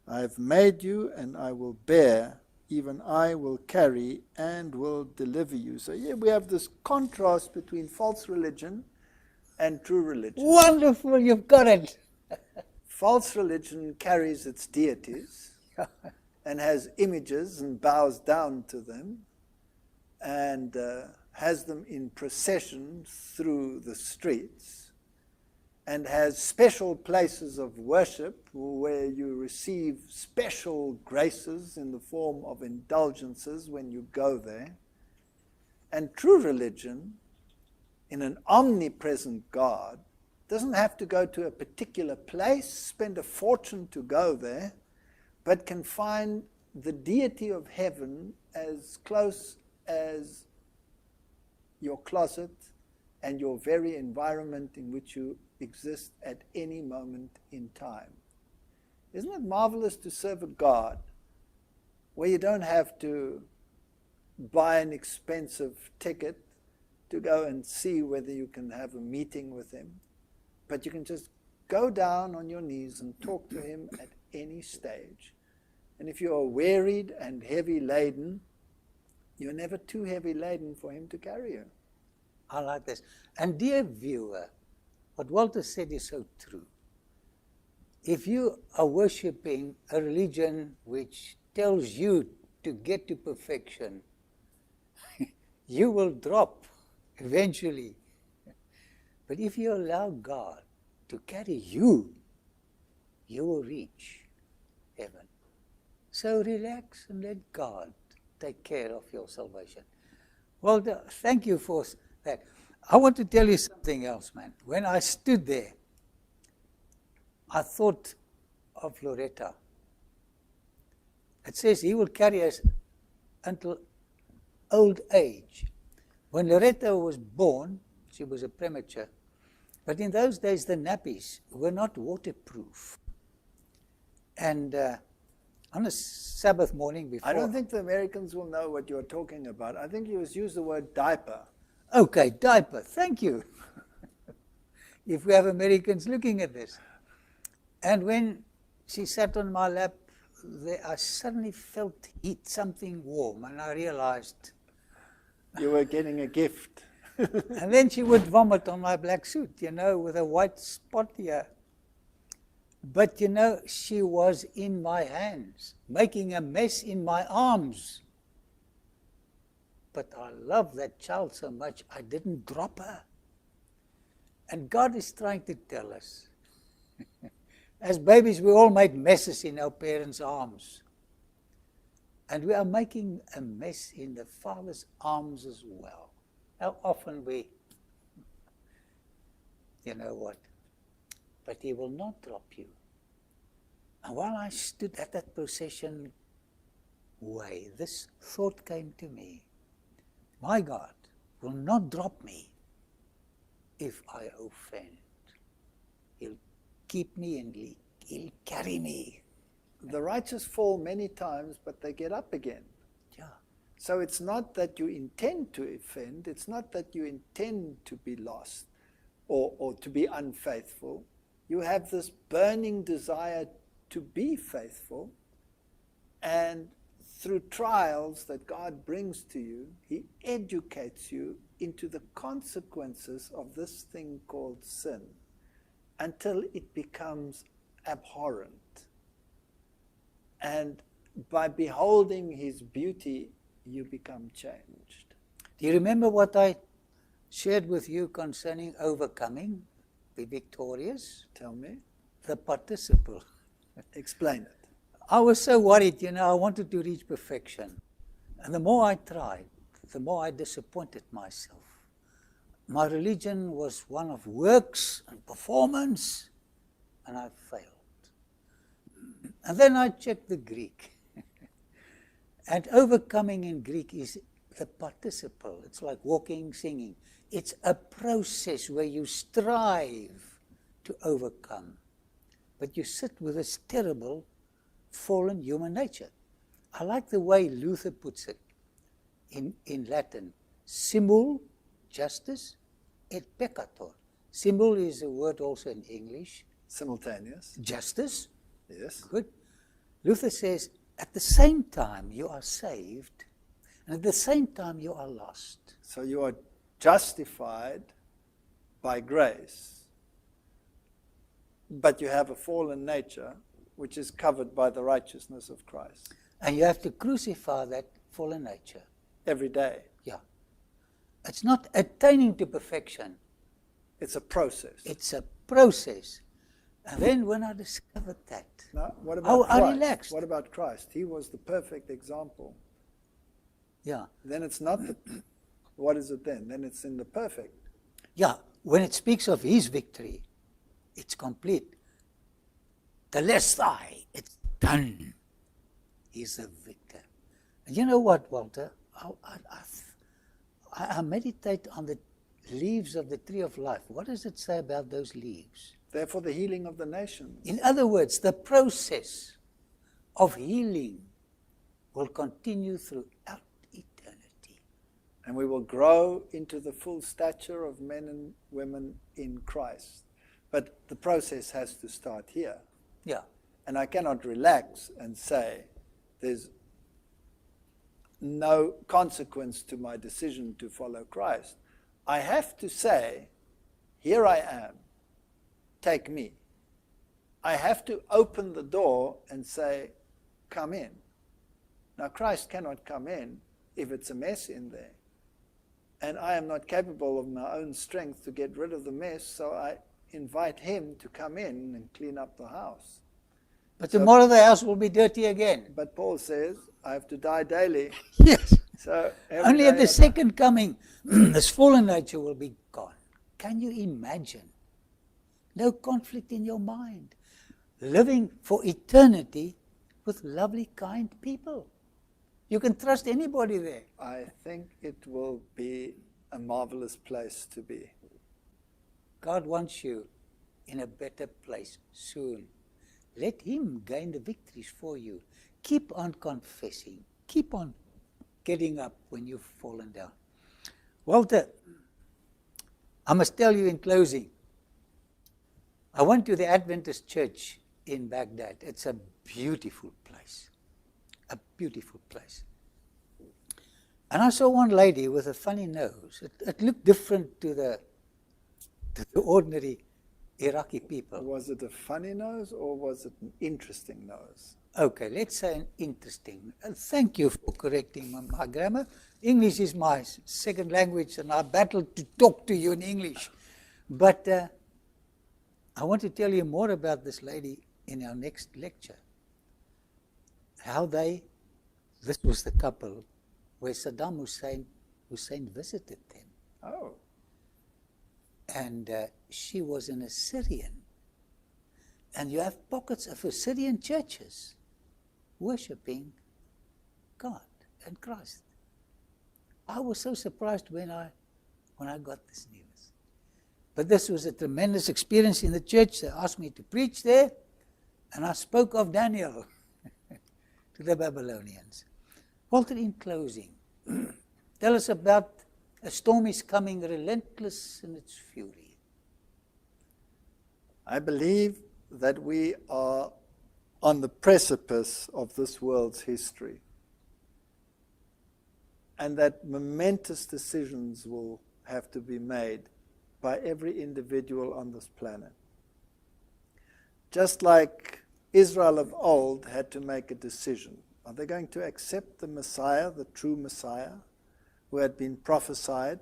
I have made you, and I will bear. Even I will carry and will deliver you. So here we have this contrast between false religion and true religion. Wonderful, you've got it. False religion carries its deities and has images and bows down to them and has them in procession through the streets and has special places of worship where you receive special graces in the form of indulgences when you go there. And true religion, in an omnipresent God, doesn't have to go to a particular place, spend a fortune to go there, but can find the deity of heaven as close as your closet and your very environment in which you exist at any moment in time. Isn't it marvelous to serve a God where you don't have to buy an expensive ticket to go and see whether you can have a meeting with him, but you can just go down on your knees and talk to him at any stage. And if you are wearied and heavy laden, you're never too heavy laden for him to carry you. I like this. And dear viewer, what Walter said is so true. If you are worshipping a religion which tells you to get to perfection, you will drop eventually. But if you allow God to carry you, you will reach heaven. So relax and let God take care of your salvation. Well, thank you for that. I want to tell you something else, man. When I stood there, I thought of Loretta. It says he will carry us until old age. When Loretta was born, she was a premature, but in those days the nappies were not waterproof. And on a Sabbath morning before... I don't think the Americans will know what you're talking about. I think you use the word diaper. Okay, diaper, thank you. If we have Americans looking at this. And when she sat on my lap, I suddenly felt heat, something warm, and I realized... You were getting a gift. And then she would vomit on my black suit, with a white spot here. But, she was in my hands, making a mess in my arms. But I love that child so much, I didn't drop her. And God is trying to tell us, as babies, we all made messes in our parents' arms. And we are making a mess in the Father's arms as well. How often you know what? But he will not drop you. And while I stood at that procession way, this thought came to me. My God will not drop me if I offend. He'll keep me and he'll carry me. The righteous fall many times, but they get up again. Yeah. So it's not that you intend to offend, it's not that you intend to be lost or to be unfaithful. You have this burning desire to be faithful, and through trials that God brings to you, he educates you into the consequences of this thing called sin until it becomes abhorrent. And by beholding his beauty, you become changed. Do you remember what I shared with you concerning overcoming, be victorious? Tell me. The participle. Explain it. I was so worried, I wanted to reach perfection. And the more I tried, the more I disappointed myself. My religion was one of works and performance, and I failed. And then I checked the Greek. And overcoming in Greek is the participle. It's like walking, singing. It's a process where you strive to overcome. But you sit with this terrible, fallen human nature. I like the way Luther puts it in Latin. Simul, justice, et peccator. Simul is a word also in English. Simultaneous. Justice. Yes. Good. Luther says, at the same time you are saved, and at the same time you are lost. So you are justified by grace, but you have a fallen nature which is covered by the righteousness of Christ. And you have to crucify that fallen nature. Every day. Yeah. It's not attaining to perfection. It's a process. It's a process. And then when I discovered that, now, what about Christ? I relaxed. What about Christ? He was the perfect example. Yeah. Then it's not what is it then? Then it's in the perfect. Yeah. When it speaks of his victory, it's complete. Telestai, it's done. He's a victor. And you know what, Walter? I meditate on the leaves of the tree of life. What does it say about those leaves? They're for the healing of the nations. In other words, the process of healing will continue throughout eternity. And we will grow into the full stature of men and women in Christ. But the process has to start here. Yeah. And I cannot relax and say there's no consequence to my decision to follow Christ. I have to say, here I am, take me. I have to open the door and say, come in. Now Christ cannot come in if it's a mess in there. And I am not capable of my own strength to get rid of the mess, so I invite him to come in and clean up the house. But tomorrow the house will be dirty again. But Paul says, I have to die daily. Yes. So only at the second coming, this fallen nature will be gone. Can you imagine? No conflict in your mind. Living for eternity with lovely, kind people. You can trust anybody there. I think it will be a marvelous place to be. God wants you in a better place soon. Let him gain the victories for you. Keep on confessing. Keep on getting up when you've fallen down. Walter, I must tell you in closing, I went to the Adventist church in Baghdad. It's a beautiful place. A beautiful place. And I saw one lady with a funny nose. It looked different to the ordinary Iraqi people. Was it a funny nose or was it an interesting nose? Okay, let's say an interesting. Thank you for correcting my grammar. English is my second language and I battled to talk to you in English. But I want to tell you more about this lady in our next lecture. How this was the couple where Saddam Hussein visited them. Oh. And she was an Assyrian. And you have pockets of Assyrian churches worshipping God and Christ. I was so surprised when I got this news. But this was a tremendous experience in the church. They asked me to preach there, and I spoke of Daniel to the Babylonians. Walter, in closing, tell us about a storm is coming, relentless in its fury. I believe that we are on the precipice of this world's history, and that momentous decisions will have to be made by every individual on this planet. Just like Israel of old had to make a decision. Are they going to accept the Messiah, the true Messiah, who had been prophesied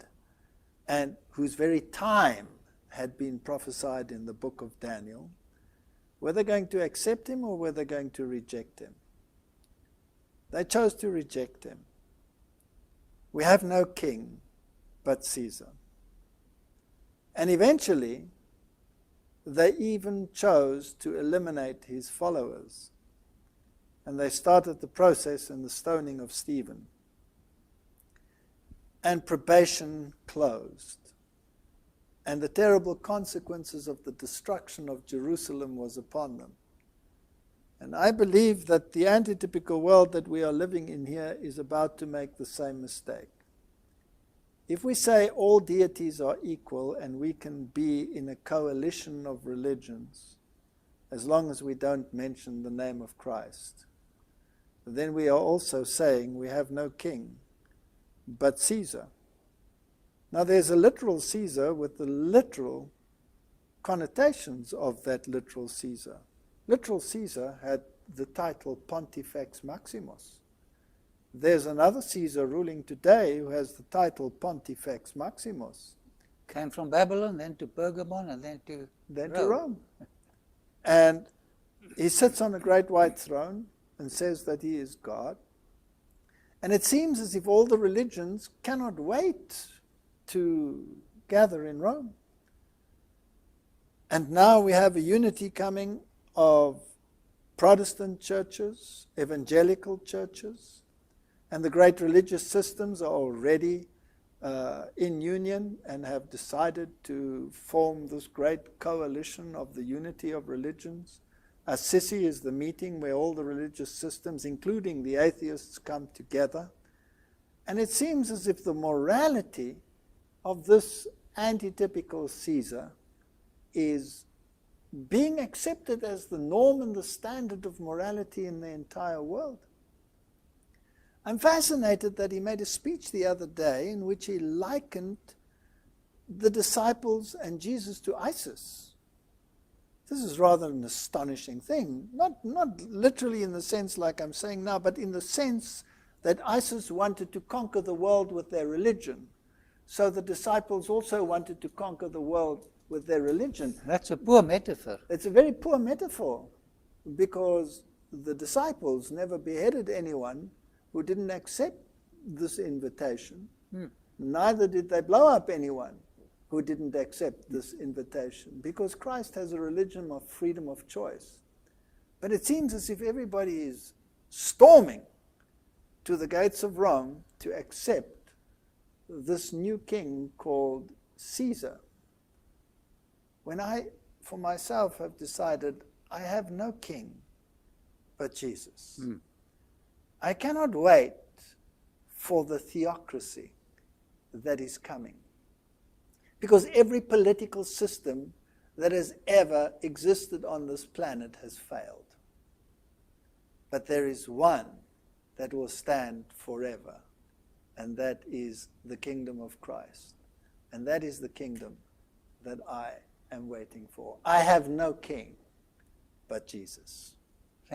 and whose very time had been prophesied in the book of Daniel? Were they going to accept him or were they going to reject him? They chose to reject him. We have no king but Caesar. And eventually, they even chose to eliminate his followers. And they started the process in the stoning of Stephen. And probation closed. And the terrible consequences of the destruction of Jerusalem was upon them. And I believe that the antitypical world that we are living in here is about to make the same mistake. If we say all deities are equal and we can be in a coalition of religions, as long as we don't mention the name of Christ, then we are also saying we have no king but Caesar. Now there's a literal Caesar with the literal connotations of that literal Caesar. Literal Caesar had the title Pontifex Maximus. There's another Caesar ruling today who has the title Pontifex Maximus. Came from Babylon, then to Pergamon, and then to Rome. And he sits on a great white throne and says that he is God. And it seems as if all the religions cannot wait to gather in Rome. And now we have a unity coming of Protestant churches, evangelical churches, and the great religious systems are already in union and have decided to form this great coalition of the unity of religions. Assisi is the meeting where all the religious systems, including the atheists, come together. And it seems as if the morality of this antitypical Caesar is being accepted as the norm and the standard of morality in the entire world. I'm fascinated that he made a speech the other day in which he likened the disciples and Jesus to ISIS. This is rather an astonishing thing. Not literally in the sense like I'm saying now, but in the sense that ISIS wanted to conquer the world with their religion. So the disciples also wanted to conquer the world with their religion. That's a poor metaphor. It's a very poor metaphor, because the disciples never beheaded anyone who didn't accept this invitation. Neither did they blow up anyone who didn't accept this invitation, because Christ has a religion of freedom of choice. But it seems as if everybody is storming to the gates of Rome to accept this new king called Caesar. When I, for myself, have decided I have no king but Jesus. I cannot wait for the theocracy that is coming. Because every political system that has ever existed on this planet has failed. But there is one that will stand forever, and that is the kingdom of Christ. And that is the kingdom that I am waiting for. I have no king but Jesus.